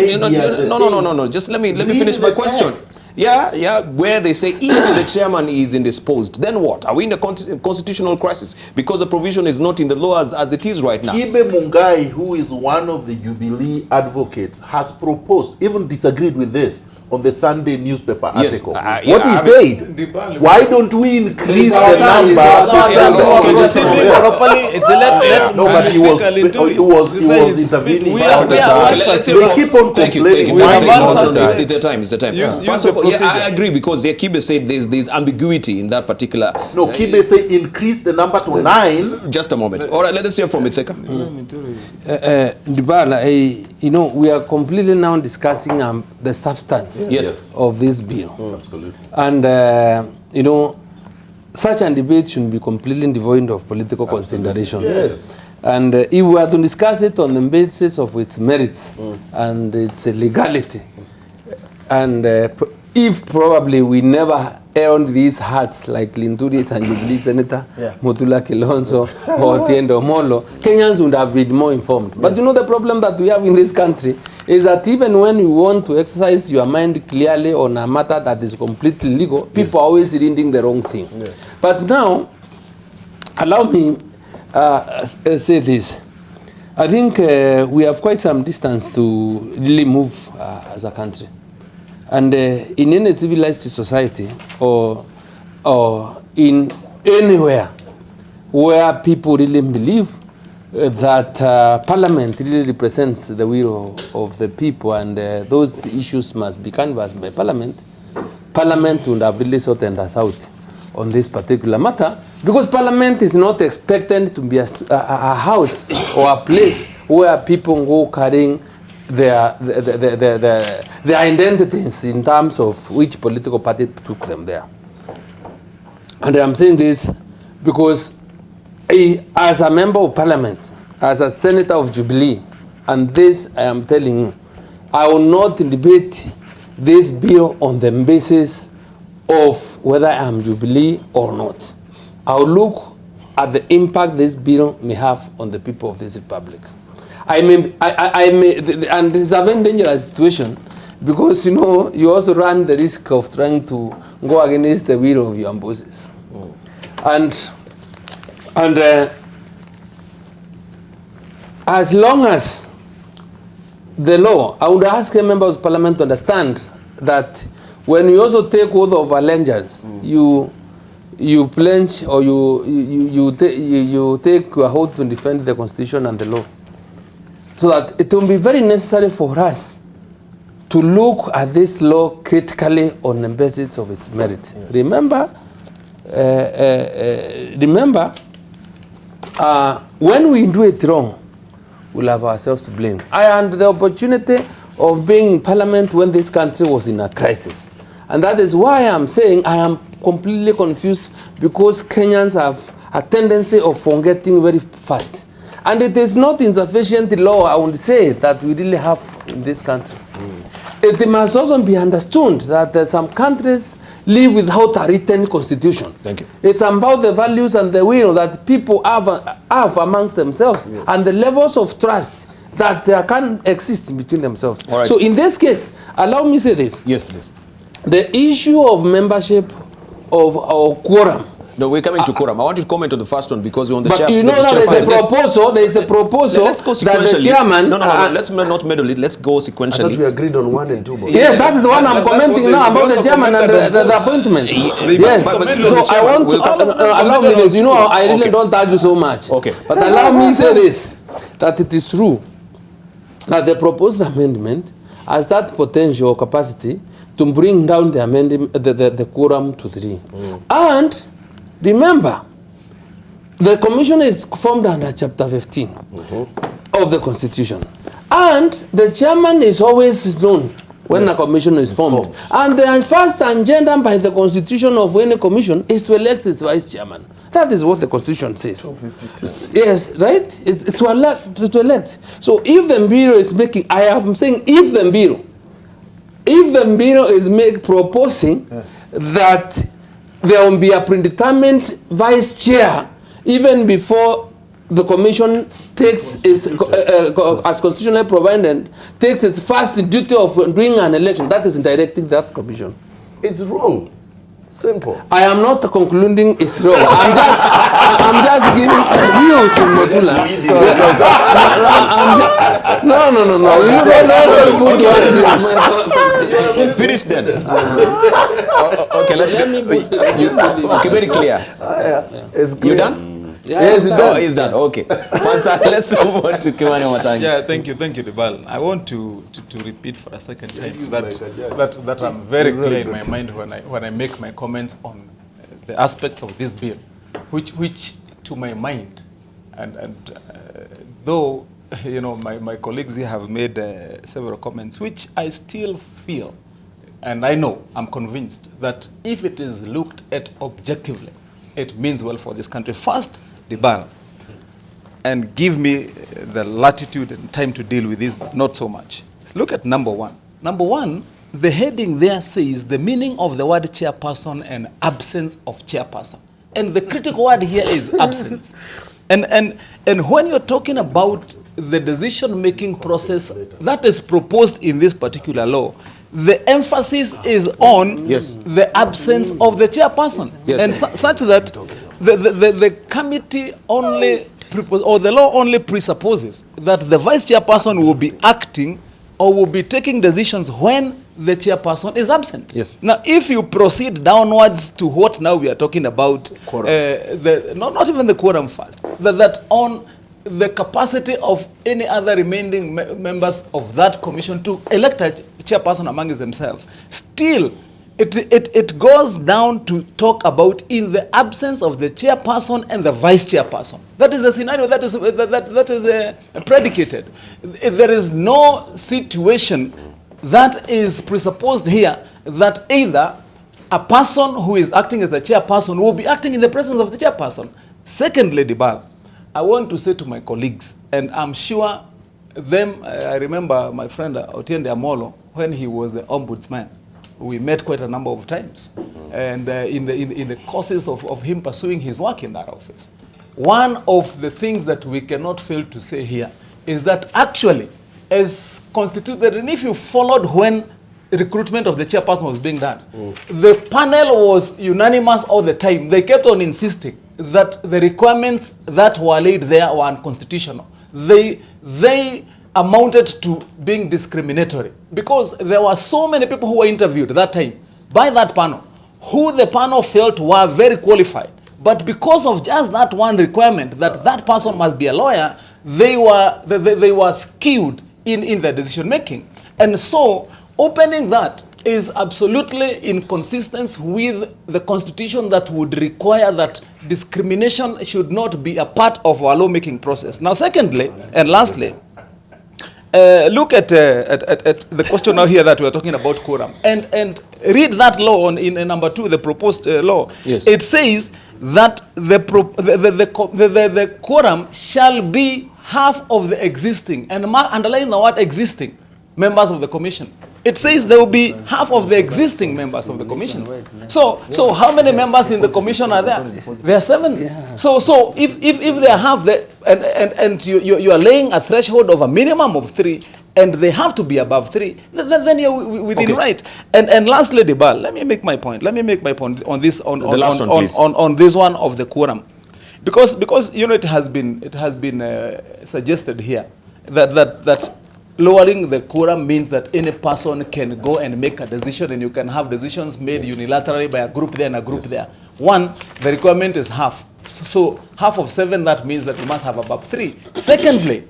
No. Just let me finish my question. Yeah. Where they say if the chairman is indisposed, then what? Are we in a constitutional crisis? Because the provision is not in the law as it is right now. Kibe Mungai, who is one of the Jubilee advocates, has proposed, even disagreed with this, on the Sunday newspaper Yes, article. yeah, What he said, why don't we increase the number Okay, just sit there. No, but he was intervening. They keep on Thank you. complaining. It's the time. First of all, I agree, because Kibe said there's ambiguity in that particular. No, Kibe said increase the number to 9. Just a moment. All right, let us hear from Mithika. Debarl, you know, we are completely now discussing the substance of this bill. Absolutely. And, you know, such a debate should be completely devoid of political considerations. Yes. And if we are to discuss it on the basis of its merits and its legality, and if probably we never earned these hats like Linturi and Jubilee Senator Mutula Kilonzo or Otiende Amollo, Kenyans would have been more informed. But you know the problem that we have in this country is that even when you want to exercise your mind clearly on a matter that is completely legal, people are always reading the wrong thing. But now, allow me say this. I think we have quite some distance to really move as a country. And in any civilized society or in anywhere where people really believe that Parliament really represents the will of the people and those issues must be canvassed by Parliament, Parliament would have really sorted us out on this particular matter, because Parliament is not expected to be a house or a place where people go carrying their identities in terms of which political party took them there. And I'm saying this because as a member of Parliament, as a senator of Jubilee, and this I am telling you, I will not debate this bill on the basis of whether I am Jubilee or not. I will look at the impact this bill may have on the people of this republic. I may, and this is a very dangerous situation because, you know, you also run the risk of trying to go against the will of your bosses. And as long as the law, I would ask a member of Parliament to understand that when you also take oath of allegiance, you pledge or you take your oath to defend the Constitution and the law. So that it will be very necessary for us to look at this law critically on the basis of its merit. Yes. Remember, when we do it wrong, we'll have ourselves to blame. I had the opportunity of being in Parliament when this country was in a crisis. And that is why I'm saying I am completely confused, because Kenyans have a tendency of forgetting very fast. And it is not insufficient law, I would say, that we really have in this country. It must also be understood that some countries live without a written constitution. Thank you. It's about the values and the will that people have amongst themselves, and the levels of trust that there can exist between themselves. All right. So in this case, allow me to say this. Yes, please. The issue of membership of our quorum. No, we're coming to quorum. I want you to comment on the first one because you're on the chair. But you know now there's a proposal. There's the proposal let's go that the sequentially. chairman. No, let's not meddle it. Let's go I thought sequentially. we agreed on 1 and 2. Yes, that is the one I'm commenting now about the chairman and the appointment. Yes, so I want to allow me this. You know, I really don't argue so much. Okay. But allow me say this, that it is true that the proposed amendment has that potential capacity to bring down the amendment, the quorum to 3. And remember, the commission is formed under Chapter 15 of the Constitution. And the chairman is always known when a commission is formed. And the first agenda by the Constitution of any commission is to elect its vice chairman. That is what the Constitution says. Yes, right? It's to elect. So if the Bureau is making, I am saying if the Bureau is proposing that there will be a predetermined vice chair even before the commission takes its, as constitutionally provided, takes its first duty of doing an election, that is directing that commission. It's wrong. Simple. I am not concluding it's wrong. I'm just giving views in Mutula. No. You Finish then. Okay, let's go. Okay, very clear. You done? Yeah, Yes, he's done. Okay. Let's move on to Kimani Wamatangi. Yeah, thank you, Debarl. I want to repeat for a second time that I'm very clear in my mind when I make my comments on the aspect of this bill, which to my mind, and though you know, my colleagues here have made several comments, which I still feel, and I know, I'm convinced, that if it is looked at objectively, it means well for this country. First, Debarl, and give me the latitude and time to deal with this, but not so much. Let's look at number one. Number one, the heading there says the meaning of the word chairperson and absence of chairperson. And the critical word here is absence. And when you're talking about the decision-making process that is proposed in this particular law, the emphasis is on the absence of the chairperson. And such that the committee only, or the law only presupposes that the vice chairperson will be acting or will be taking decisions when the chairperson is absent. Now, if you proceed downwards to what now we are talking about, not even the quorum first, that on the capacity of any other remaining members of that commission to elect a chairperson amongst themselves, still it goes down to talk about in the absence of the chairperson and the vice chairperson. That is the scenario that is predicated. There is no situation that is presupposed here that either a person who is acting as the chairperson will be acting in the presence of the chairperson. Secondly, Debarl, I want to say to my colleagues, and I'm sure them, I remember my friend Otiende Amollo, when he was the ombudsman, we met quite a number of times, and in the courses of him pursuing his work in that office. One of the things that we cannot fail to say here is that actually, as constituted, and if you followed when recruitment of the chairperson was being done, the panel was unanimous all the time. They kept on insisting that the requirements that were laid there were unconstitutional. They amounted to being discriminatory because there were so many people who were interviewed that time by that panel who the panel felt were very qualified. But because of just that one requirement that that person must be a lawyer, they were skewed in their decision making. And so opening that is absolutely in consistence with the constitution that would require that discrimination should not be a part of our lawmaking process. Now, secondly and lastly, look at the question now here that we're talking about quorum, and read that law in number 2, the proposed law. It says that the quorum shall be half of the existing, and underline the word existing, members of the commission. It says there will be half of the existing members of the commission. So how many members in the commission are there? There are 7. So if they have the and you are laying a threshold of a minimum of 3, and they have to be above 3, then you're within right. And lastly, Debarl, let me make my point. Let me make my point on this on this one of the quorum, because you know it has been suggested here that lowering the quorum means that any person can go and make a decision, and you can have decisions made unilaterally by a group there and a group there. One, the requirement is half. So half of 7, that means that you must have above 3. Secondly,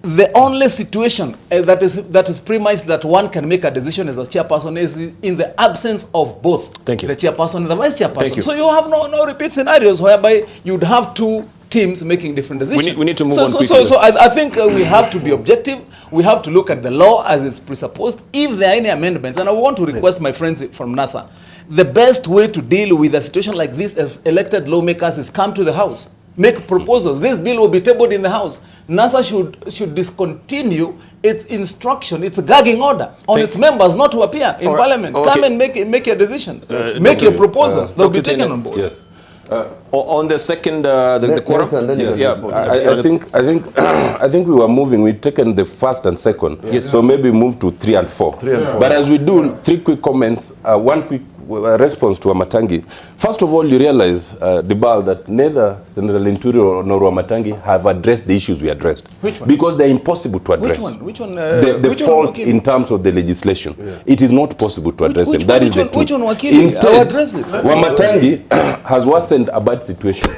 the only situation that is premised that one can make a decision as a chairperson is in the absence of both the chairperson and the vice chairperson. So you have no repeat scenarios whereby you'd have 2 teams making different decisions. We need to move on quickly. So I think we have to be objective. We have to look at the law as it's presupposed. If there are any amendments, and I want to request my friends from NASA, the best way to deal with a situation like this as elected lawmakers is come to the House, make proposals. This bill will be tabled in the House. NASA should discontinue its instruction, its gagging order on its members not to appear in Parliament. Come and make your decisions, make your proposals. They'll be taken on board. Yes. On the second, the quorum. I think we were moving. We've taken the first and second. So maybe move to 3 and 4. But as we do, 3 quick comments. One quick response to Wamatangi. First of all, you realize, Debarl, that neither Senator Linturi nor Wamatangi have addressed the issues we addressed. Which one? Because they're impossible to address. Which one? The fault in terms of the legislation. It is not possible to address them. That is the truth. Which one, Wakili? Instead, Wamatangi has worsened a bad situation.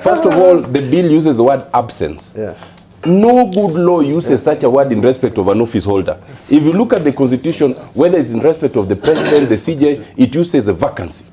First of all, the bill uses the word absence. No good law uses such a word in respect of an office holder. If you look at the Constitution, whether it's in respect of the President, the CJ, it uses a vacancy.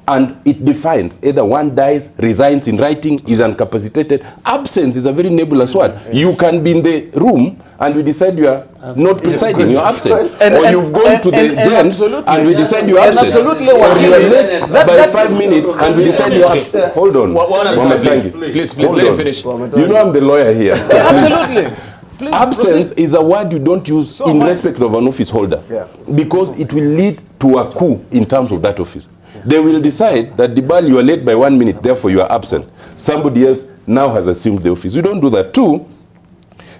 And it defines either one dies, resigns in writing, is incapacitated. Absence is a very nebulous word. You can be in the room and we decide you are not presiding, you're absent. Or you've gone to the gens and we decide you're absent. Absolutely. Or you are late by 5 minutes and we decide you're absent. Hold on. One at a time, please let him finish. You know I'm the lawyer here. So Absolutely. Please absence proceed. is a word you don't use in respect of an office holder, because it will lead to a coup in terms of that office. They will decide that Debarl, you are late by 1 minute, therefore you are absent. Somebody else now has assumed the office. We don't do that. Two,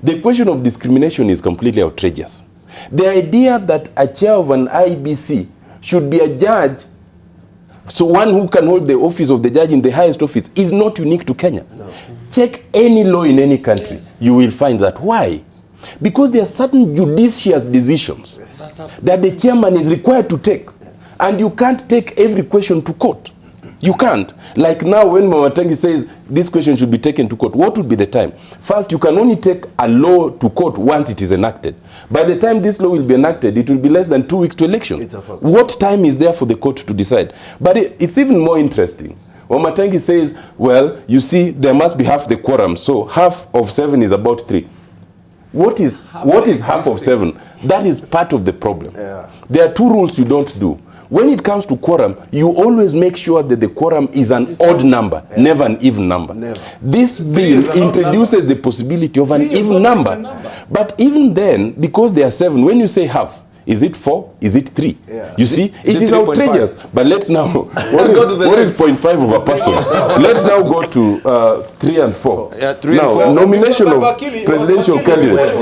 the question of discrimination is completely outrageous. The idea that a chair of an IBC should be a judge, so one who can hold the office of the judge in the highest office, is not unique to Kenya. No. Check any law in any country, you will find that. Why? Because there are certain judicious decisions that the chairman is required to take. And you can't take every question to court. You can't. Like now when Wamatangi says this question should be taken to court, what would be the time? First, you can only take a law to court once it is enacted. By the time this law will be enacted, it will be less than 2 weeks to election. What time is there for the court to decide? But it's even more interesting. Wamatangi says, well, you see, there must be half the quorum. So half of 7 is about 3. What is half of 7? That is part of the problem. Yeah. There are 2 rules you don't do. When it comes to quorum, you always make sure that the quorum is an odd number, never an even number. Never. This bill introduces the possibility of an even number. But even then, because there are 7, when you say half, is it 4? Is it 3? Yeah. You see, it is outrageous. But let's now, what is 0.5 of a person? Let's now go to 3 and 4. Yeah, 3 now, and 4. Nomination of presidential candidate.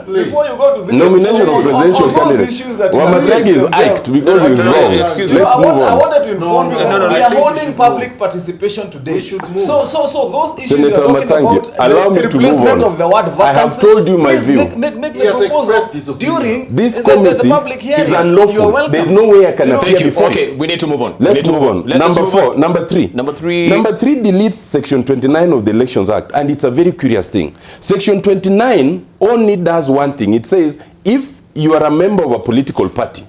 Before you go to the nomination of presidential candidate, Wamatangi is iked because he was wrong. Excuse me. Let's move on. I wanted to inform you that we are holding public participation today. We should move. So those issues Senator you're talking Wamatangi, about, allow me to move on. Of the word vacancy, I have told you my view. Make the proposal during this committee is unlawful. There is no way I can appear before. Okay, we need to move on. Let's move on. Number 3 deletes Section 29 of the Elections Act, and it's a very curious thing. Section 29 only does one thing. It says if you are a member of a political party,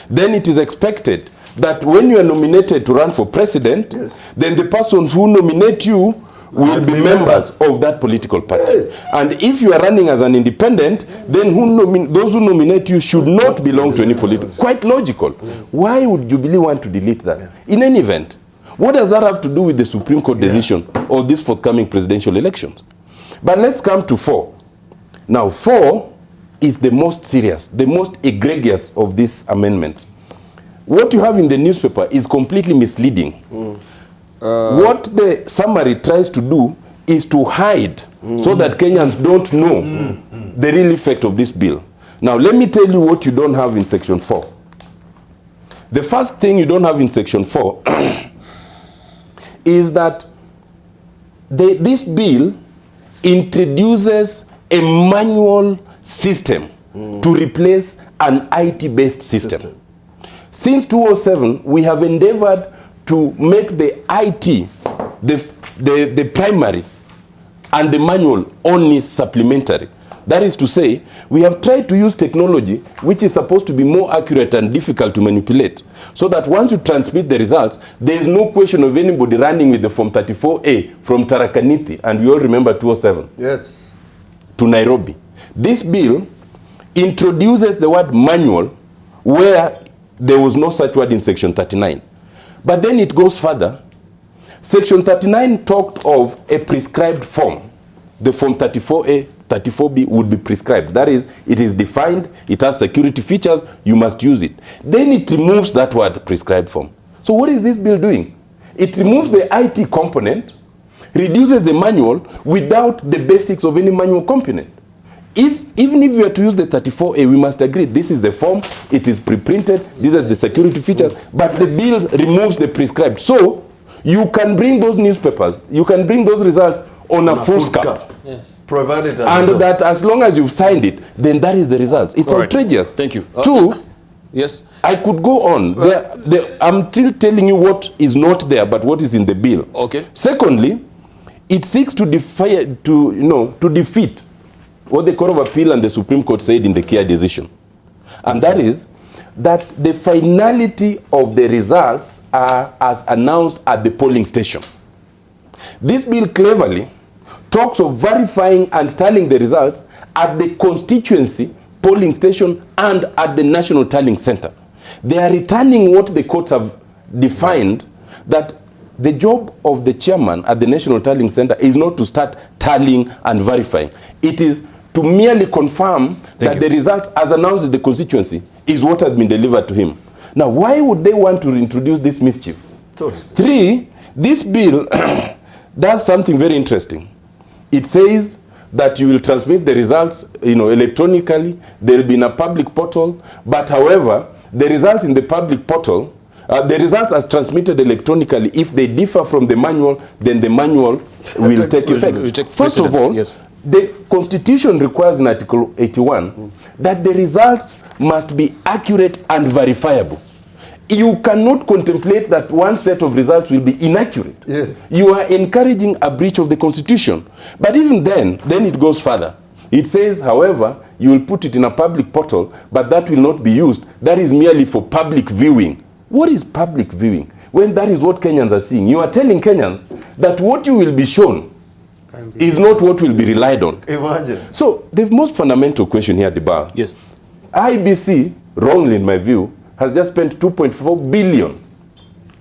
then it is expected that when you are nominated to run for president, then the persons who nominate you will be members of that political party. Yes. And if you are running as an independent, then those who nominate you should not belong to any political. Quite logical. Yes. Why would Jubilee want to delete that? Yeah. In any event, what does that have to do with the Supreme Court decision or these forthcoming presidential elections? But let's come to 4. Now, 4 is the most serious, the most egregious of these amendments. What you have in the newspaper is completely misleading. What the summary tries to do is to hide so that Kenyans don't know the real effect of this bill. Now, let me tell you what you don't have in Section 4. The first thing you don't have in Section 4 is that this bill introduces a manual system to replace an IT-based system. Since 2007, we have endeavored to make the IT, the primary, and the manual only supplementary. That is to say, we have tried to use technology which is supposed to be more accurate and difficult to manipulate, so that once you transmit the results, there is no question of anybody running with the Form 34A from Tarakaniti, and we all remember 2007, yes, to Nairobi. This bill introduces the word manual where there was no such word in Section 39. But then it goes further. Section 39 talked of a prescribed form. The Form 34A, 34B would be prescribed. That is, it is defined, it has security features, you must use it. Then it removes that word prescribed form. So what is this bill doing? It removes the IT component, reduces the manual without the basics of any manual component. Even if you are to use the 34A, we must agree this is the form, it is pre-printed, these are the security features, but the bill removes the prescribed. So you can bring those newspapers, you can bring those results on a full scale. Yes. Provided and that as long as you've signed it, then that is the results. It's outrageous. Thank you. 2, yes, I could go on. I'm still telling you what is not there, but what is in the bill. Okay. Secondly, it seeks to defeat what the Court of Appeal and the Supreme Court said in the Kia decision. And that is that the finality of the results are as announced at the polling station. This bill cleverly talks of verifying and tallying the results at the constituency polling station and at the national tallying center. They are returning what the courts have defined, that the job of the chairman at the national tallying center is not to start tallying and verifying. It is to merely confirm that the results as announced in the constituency is what has been delivered to him. Now, why would they want to introduce this mischief? Three, this bill does something very interesting. It says that you will transmit the results, electronically. There will be in a public portal. But however, the results in the public portal, the results as transmitted electronically, if they differ from the manual, then the manual will take effect. First of all, yes. The Constitution requires in Article 81 that the results must be accurate and verifiable. You cannot contemplate that one set of results will be inaccurate. Yes. You are encouraging a breach of the Constitution. But even then it goes further. It says, however, you will put it in a public portal, but that will not be used. That is merely for public viewing. What is public viewing? When that is what Kenyans are seeing. You are telling Kenyans that what you will be shown is not what will be relied on. Imagine. So the most fundamental question here, Debarl. Yes. IBC, wrongly in my view, has just spent 2.4 billion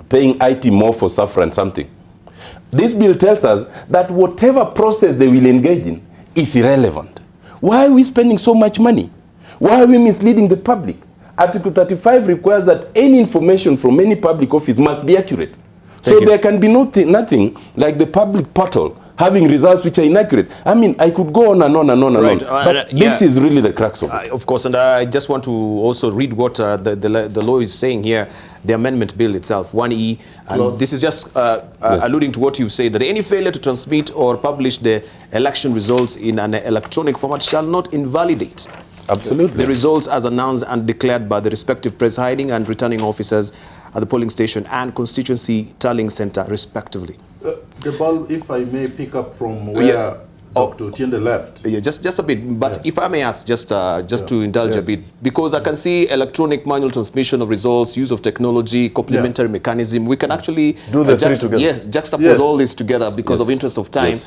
paying IT more for suffer and something. This bill tells us that whatever process they will engage in is irrelevant. Why are we spending so much money? Why are we misleading the public? Article 35 requires that any information from any public office must be accurate. So there can be nothing like the public portal having results which are inaccurate. I mean, I could go on and on and on and on. But this is really the crux of it. Of course, and I just want to also read what the law is saying here, the amendment bill itself, 1E. And this is just alluding to what you've said, that any failure to transmit or publish the election results in an electronic format shall not invalidate Absolutely. the results as announced and declared by the respective presiding and returning officers at the polling station and constituency tallying center, respectively. Debarl, if I may pick up from where Dr. Otiende left. Yeah, just a bit. But if I may ask, just to indulge a bit, because I can see electronic manual transmission of results, use of technology, complementary mechanism. We can actually do the three together. Yes, juxtapose all this together because of interest of time.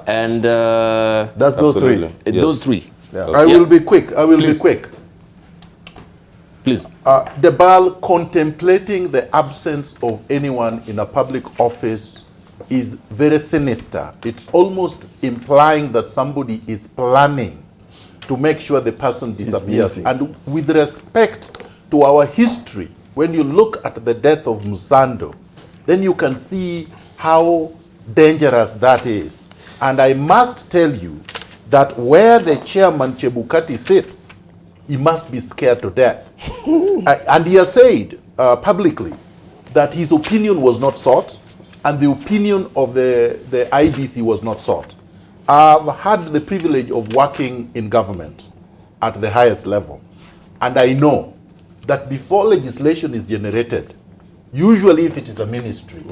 And that's those three. Those three. Yeah. I will be quick. I will be quick. Please. Debarl, contemplating the absence of anyone in a public office is very sinister. It's almost implying that somebody is planning to make sure the person disappears. And with respect to our history, when you look at the death of Musando, then you can see how dangerous that is. And I must tell you that where the chairman Chebukati sits, he must be scared to death. And he has said publicly that his opinion was not sought and the opinion of the IBC was not sought. I've had the privilege of working in government at the highest level. And I know that before legislation is generated, usually if it is a ministry,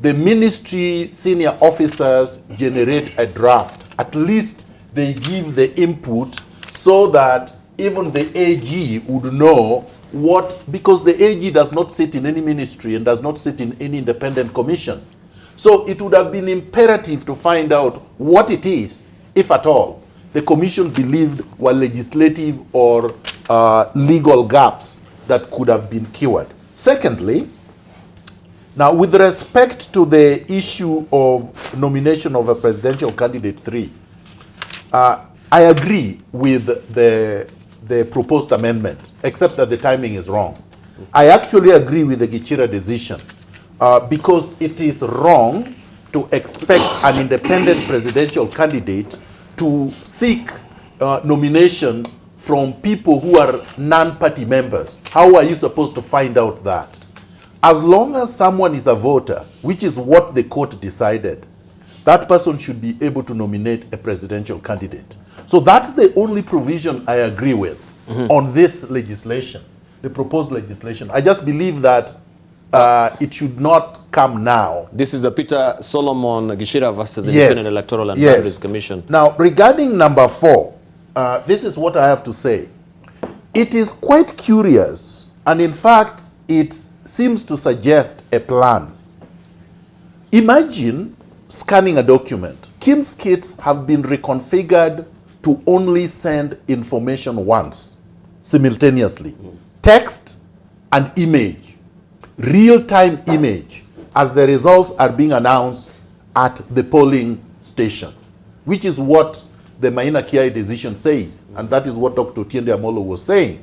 the ministry senior officers generate a draft. At least they give the input so that even the AG would know what, because the AG does not sit in any ministry and does not sit in any independent commission. So it would have been imperative to find out what it is, if at all, the commission believed were legislative or legal gaps that could have been cured. Secondly, now with respect to the issue of nomination of a presidential candidate 3, I agree with the proposed amendment, except that the timing is wrong. I actually agree with the Gichira decision because it is wrong to expect an independent presidential candidate to seek nomination from people who are non-party members. How are you supposed to find out that? As long as someone is a voter, which is what the court decided, that person should be able to nominate a presidential candidate. So that's the only provision I agree with on this legislation, the proposed legislation. I just believe that it should not come now. This is the Peter Solomon Gichira versus the Independent Electoral and Boundaries Commission. Now, regarding number 4, this is what I have to say. It is quite curious And in fact, it seems to suggest a plan. Imagine scanning a document. Kim's kits have been reconfigured to only send information once, simultaneously. Text and image, real-time image, as the results are being announced at the polling station, which is what the Maina Kiai decision says, and that is what Dr. Otiende Amollo was saying,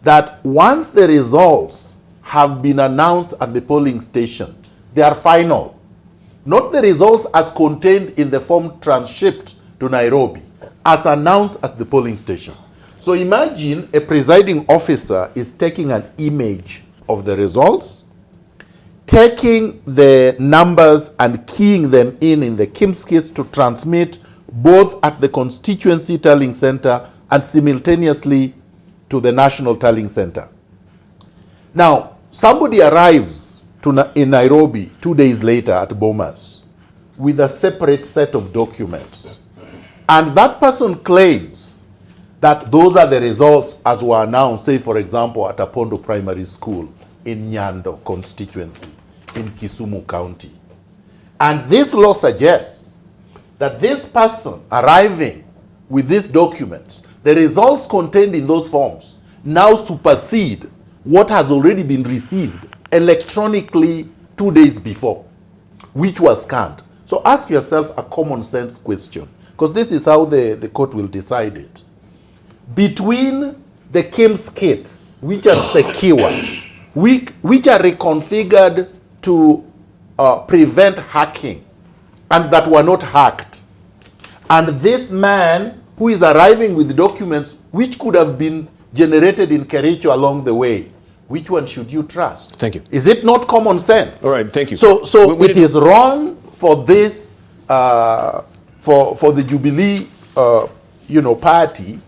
that once the results have been announced at the polling station, they are final. Not the results as contained in the form transshipped to Nairobi, as announced at the polling station. So imagine a presiding officer is taking an image of the results, taking the numbers and keying them in the Kim's kits to transmit both at the constituency tallying center and simultaneously to the national tallying center. Now, somebody arrives in Nairobi 2 days later at Bomas with a separate set of documents, and that person claims that those are the results as were announced, say for example at Apondo Primary School in Nyando constituency in Kisumu County. And this law suggests that this person arriving with these documents, the results contained in those forms now supersede what has already been received electronically 2 days before, which was scanned. So ask yourself a common sense question, because this is how the court will decide it. Between the Kim's kits, which are secure, which are reconfigured to prevent hacking, and that were not hacked, and this man who is arriving with documents which could have been generated in Kericho along the way, which one should you trust? Thank you. Is it not common sense? All right, thank you. So it is wrong for this, for the Jubilee, party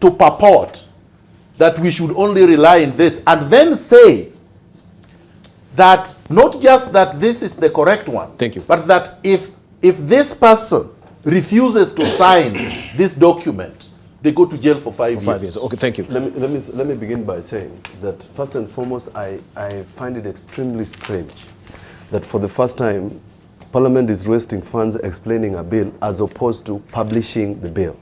to purport that we should only rely on this, and then say that not just that this is the correct one, thank you, but that if this person refuses to sign this document, they go to jail for 5 years. Okay, thank you. Let me begin by saying that first and foremost, I find it extremely strange that for the first time, Parliament is wasting funds explaining a bill as opposed to publishing the bill.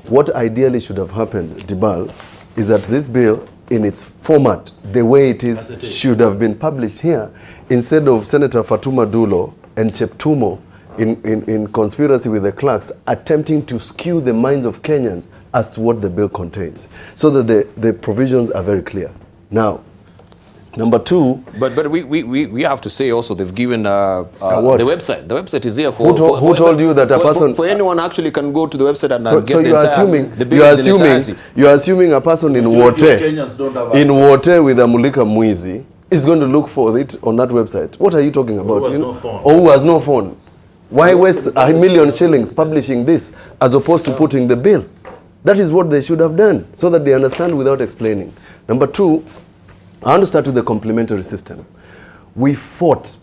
What ideally should have happened, Debarl, is that this bill, in its format, the way it is, should have been published here, instead of Senator Fatuma Dulo and Cheptumo in conspiracy with the clerks attempting to skew the minds of Kenyans as to what the bill contains, so that the provisions are very clear. Now, number two... But we have to say also they've given the website. The website is here for... Who told you that a person... For anyone actually can go to the website and get so the entire... You're assuming a person in Wote with a Mulika Mwizi is going to look for it on that website. What are you talking about? Or who has no phone? Why waste 1 million shillings publishing this as opposed to putting the bill? That is what they should have done, so that they understand without explaining. Number two, I want to start with the complementary system. We fought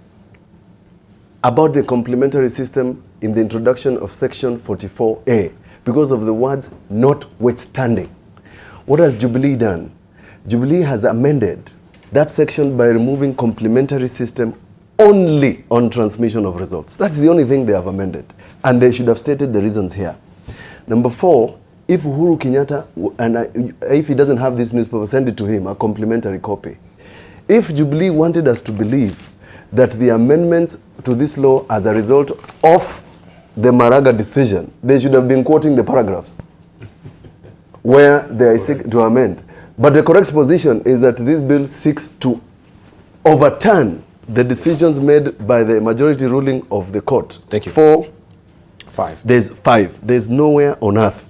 about the complementary system in the introduction of Section 44A because of the words notwithstanding. What has Jubilee done? Jubilee has amended that section by removing complementary system only on transmission of results. That's the only thing they have amended. And they should have stated the reasons here. Number four, if Uhuru Kenyatta, if he doesn't have this newspaper, send it to him, a complimentary copy. If Jubilee wanted us to believe that the amendments to this law as a result of the Maraga decision, they should have been quoting the paragraphs where they seek to amend. But the correct position is that this bill seeks to overturn the decisions made by the majority ruling of the court. Thank you. There's five. There's nowhere on earth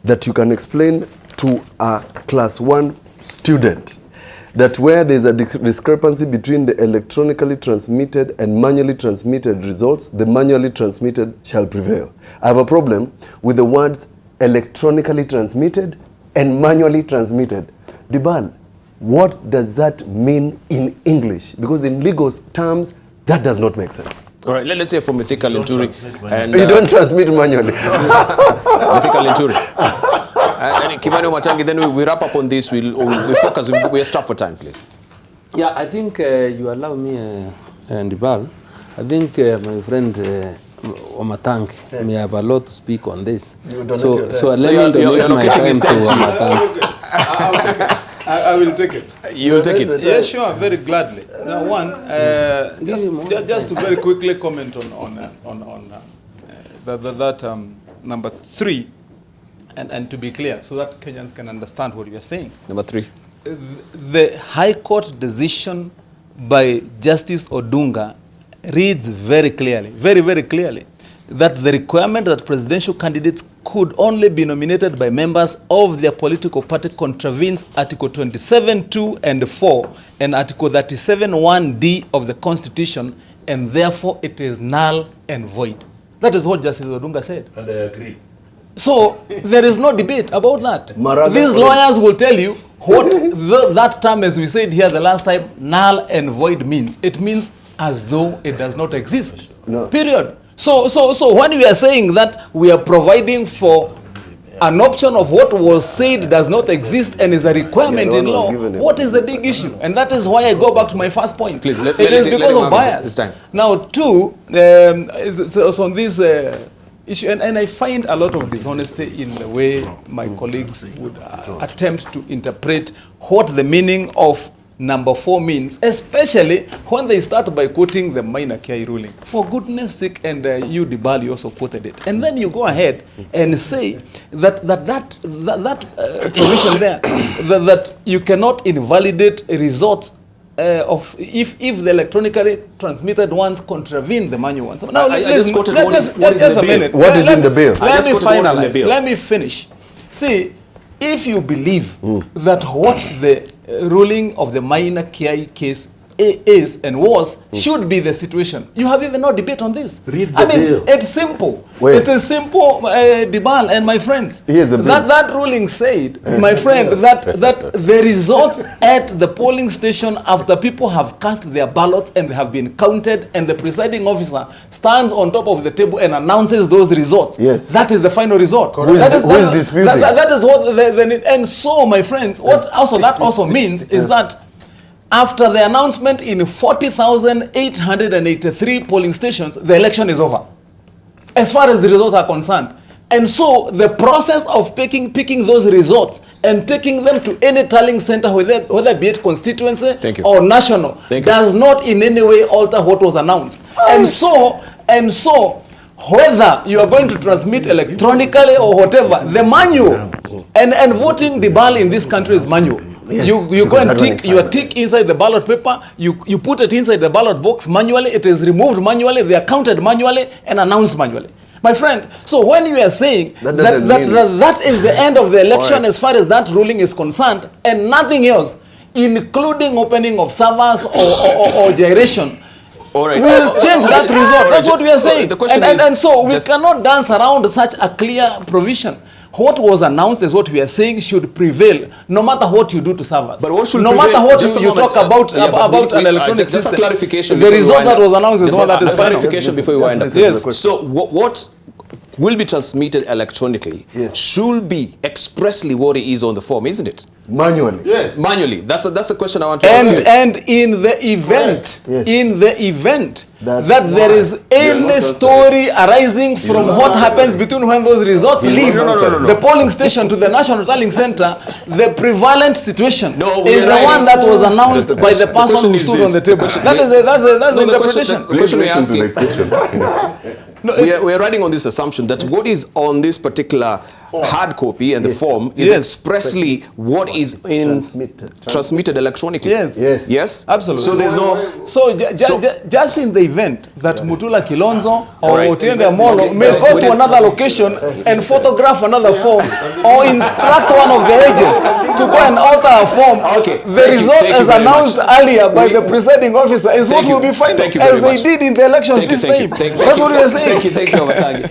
that you can explain to a class 1 student that where there's a discrepancy between the electronically transmitted and manually transmitted results, the manually transmitted shall prevail. I have a problem with the words electronically transmitted and manually transmitted. Debarl, what does that mean in English? Because in legal terms, that does not make sense. All right, let's hear from Mithika Linturi. You don't transmit manually. Mithika Linturi. And Kimani Wamatangi, then we wrap up on this. We'll focus. We're strapped for time, please. Yeah, I think you allow me, Debarl. I think my friend Wamatangi may have a lot to speak on this. So let me donate my time to Wamatangi. I will take it. You will take it? Yeah, sure, very gladly. Now, one, just to very quickly comment on that number 3, and to be clear, so that Kenyans can understand what you are saying. Number 3. The High Court decision by Justice Odunga reads very clearly, very, very clearly, that the requirement that presidential candidates could only be nominated by members of their political party contravenes Article 27(2) and 4 and Article 37(1)(d) of the Constitution, and therefore it is null and void. That is what Justice Odunga said. And I agree. So there is no debate about that. Maraga, These lawyers will tell you what that term, as we said here the last time, null and void means. It means as though it does not exist. No. Period. So when we are saying that we are providing for an option of what was said does not exist and is a requirement in law, what is the big issue? And that is why I go back to my first point. Please, it is because of bias. Now, 2, is on this issue, and I find a lot of dishonesty in the way my colleagues would attempt to interpret what the meaning of number 4 means, especially when they start by quoting the Maina Kiai ruling. For goodness sake, and you, Debarl, you also quoted it. And then you go ahead and say that provision there, that you cannot invalidate results of if the electronically transmitted ones contravene the manual ones. Now, I just quoted what is a minute. What is in the bill? Let me finalize. Let me finish. See, if you believe that what the ruling of the Maina Kiai case is and was should be the situation, you have even no debate on this. Read the bill. It's simple. Wait. It is simple, Debarl and my friends. Here's the bill. That ruling said, my friend, that the results at the polling station after people have cast their ballots and they have been counted, and the presiding officer stands on top of the table and announces those results. Yes. That is the final result. Who is disputing? That is what and so, my friends, what that also means is that after the announcement in 40,883 polling stations, the election is over, as far as the results are concerned. And so the process of picking those results and taking them to any tallying center, whether be it constituency or national, does not in any way alter what was announced. And so, whether you are going to transmit electronically or whatever, the manual, and voting, Debarl, in this country is manual. Yes. You go and tick, you tick inside the ballot paper, you put it inside the ballot box manually, it is removed manually, they are counted manually and announced manually. My friend, so when you are saying that is the end of the election as far as that ruling is concerned, and nothing else, including opening of servers or gyration, we'll change that result. That's what we are saying. And so we cannot dance around such a clear provision. What was announced is what we are saying should prevail, no matter what you do to servers. But what should no matter what you talk about an electronic just system. A clarification. The result that was announced is one that is final. Clarification before we wind up. Yes. So what will be transmitted electronically should be expressly what it is on the form, isn't it? Manually. Yes. Manually. That's a question I want to ask you. And in the event, that there is any story arising from what happens between when those results leave the polling station to the national tallying center, the prevalent situation is the one that was announced by the person who stood on the table. That's the interpretation. The question we're asking. We are riding on this assumption that what is on this particular hard copy and the form is expressly what is transmitted electronically. Yes? Absolutely. So there's no... just in the event that Mutula Kilonzo or Otiende Amollo may go to another location and photograph another form or instruct one of the agents to go and alter a form, the result as announced earlier by the presiding officer is what will be final, as they did in the elections this time. That's what we are saying. Thank you, Wamatangi.